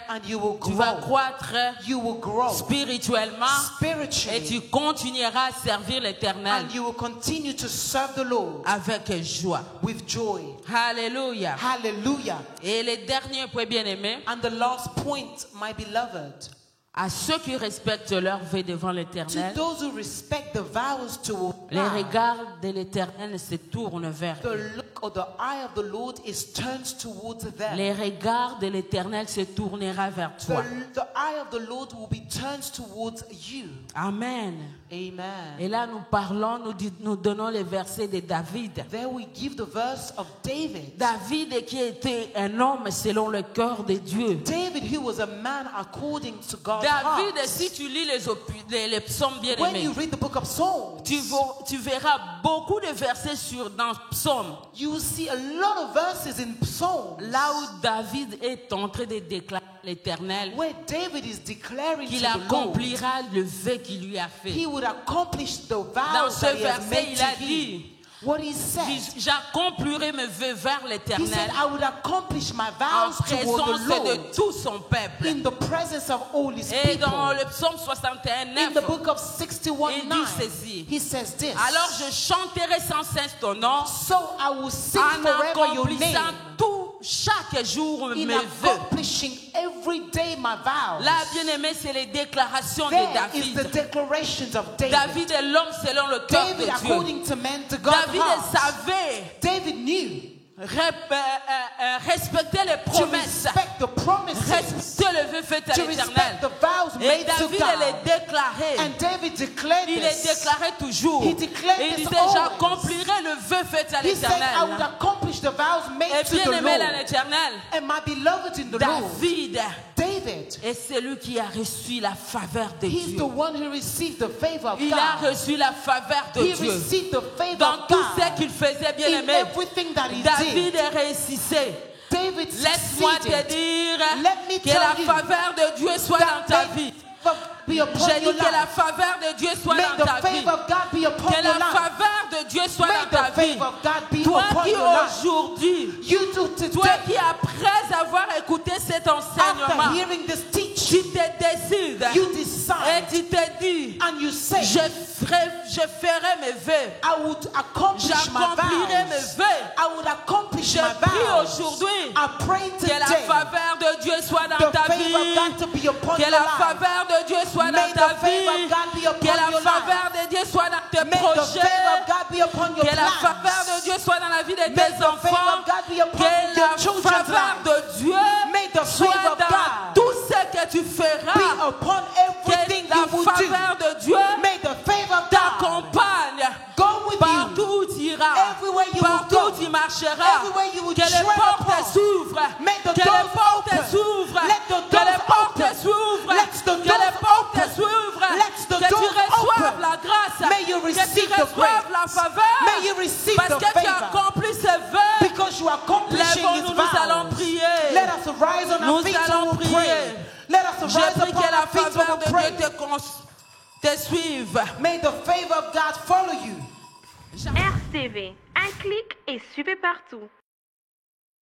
And you will Tu vas grow. croître You will grow spirituellement. Et spiritually. tu continueras à servir l'Éternel And you will continue to serve the Lord avec joie. with joy. Alléluia. Hallelujah. Et le dernier point bien aimé, And the last point, my beloved, à ceux qui respectent leur vie devant to l'Éternel, those who respect the vows to les God, regards de l'Éternel se tournent vers eux. the look or the eye of the Lord is turned towards them. Les regards de l'Éternel se tournera vers toi. The eye of the Lord will be turned towards you. Amen. Amen. Et là, nous parlons, nous donnons les versets de David. There we give the verse of David. David qui était un homme selon le cœur de Dieu. David, who was a man according to God's David, heart. si tu lis les psaumes bien When aimés, you read the book of Psalms, tu verras beaucoup de versets dans psaumes. you will see a lot of verses in Psalms Là où David est en train de déclarer à l'Éternel where David is declaring qu'il to the Lord, accomplira le vœu qu'il lui a fait. he would accomplish the Dans vows ce that he has verset, made il to a him. dit, What he said, j'accomplirai mes vœux vers he said, l'Éternel I would accomplish my en vows toward présence the Lord de tout son peuple. in the presence of all his Et people. dans le psaume 61, In the 9, book of 61:9, il dit ceci. he says this. alors je chanterai sans cesse ton nom So I will sing en forever your accomplissant name, chaque jour in mes vœux. accomplishing every day my vows. Là, bien aimé, c'est les déclarations de There is the David. declarations of David. David est l'homme selon le cœur de David, Dieu. according to men, to God's David heart. savait David knew respecter les to promesses, respect the promises, respecter le vœu fait à to l'Éternel. respect the vows Et made to David God. les déclarait. And David declared Il les this. déclarait toujours. He declared Et il this disait, always. j'accomplirai le vœu fait à He said, I would l'Éternel. accomplish the vows made Et to bien the aimé à Lord. l'Éternel, And my beloved in the Lord, David David, est celui qui a reçu la faveur de he's Dieu. the one who received the favor of Il a God. reçu la faveur de He Dieu. received the favor Dans of tout God. ce qu'il faisait, bien In aimé, everything that he David did, est réussissé. David Laisse-moi te succeeded. dire Let me que tell la you faveur de Dieu soit dans ta vie. Be upon J'ai your dit que la life. faveur de Dieu soit May dans the ta vie. favor of God be upon Que your la life. faveur de Dieu soit May dans ta the vie. favor of God be Toi upon qui your life. aujourd'hui, You too toi today, qui après avoir écouté cet enseignement, after hearing this teaching, tu te décides you et decide tu te dis, and you say, je ferai mes vœux. I would accomplish my J'accomplirai mes vows. vœux. I would accomplish Je my prie vows. aujourd'hui I pray que la today faveur de Dieu soit dans the ta favor of vie. God to be upon Que your la life. faveur de Dieu soit May dans the ta favor of vie. God be upon Que la your faveur life. de Dieu soit dans tes May the projets. favor of God be upon your Que la plans. faveur de Dieu soit dans la vie de May tes the favor enfants. of God be upon Que your la children's faveur lives. de Dieu May the soit favor of dans God tout ce que tu be feras. upon Que everything la you will do. faveur de Dieu May the favor of God t'accompagne go with partout you. où tu iras, Everywhere you will partout go. où tu marcheras. Everywhere you will Que les tread portes upon. s'ouvrent. May the Que les doors portes open. s'ouvrent. Let the Que les doors portes open. s'ouvrent. Let the Que les doors portes open. s'ouvrent. Let the Que tu doors reçoives open. la grâce. May you Que tu receive the reçoives la grace. faveur. May you receive Parce the que tu favor. accomplis ce vœu. Because you are accomplishing Lèvons-nous, his nous allons vows. prier. Let us rise on Nous our feet allons and we'll prier. pray. Let us Je rise prie upon que la our feet and faveur de we'll pray. Dieu te suive. May the favor of God follow you. RCV, un clic et suivez partout.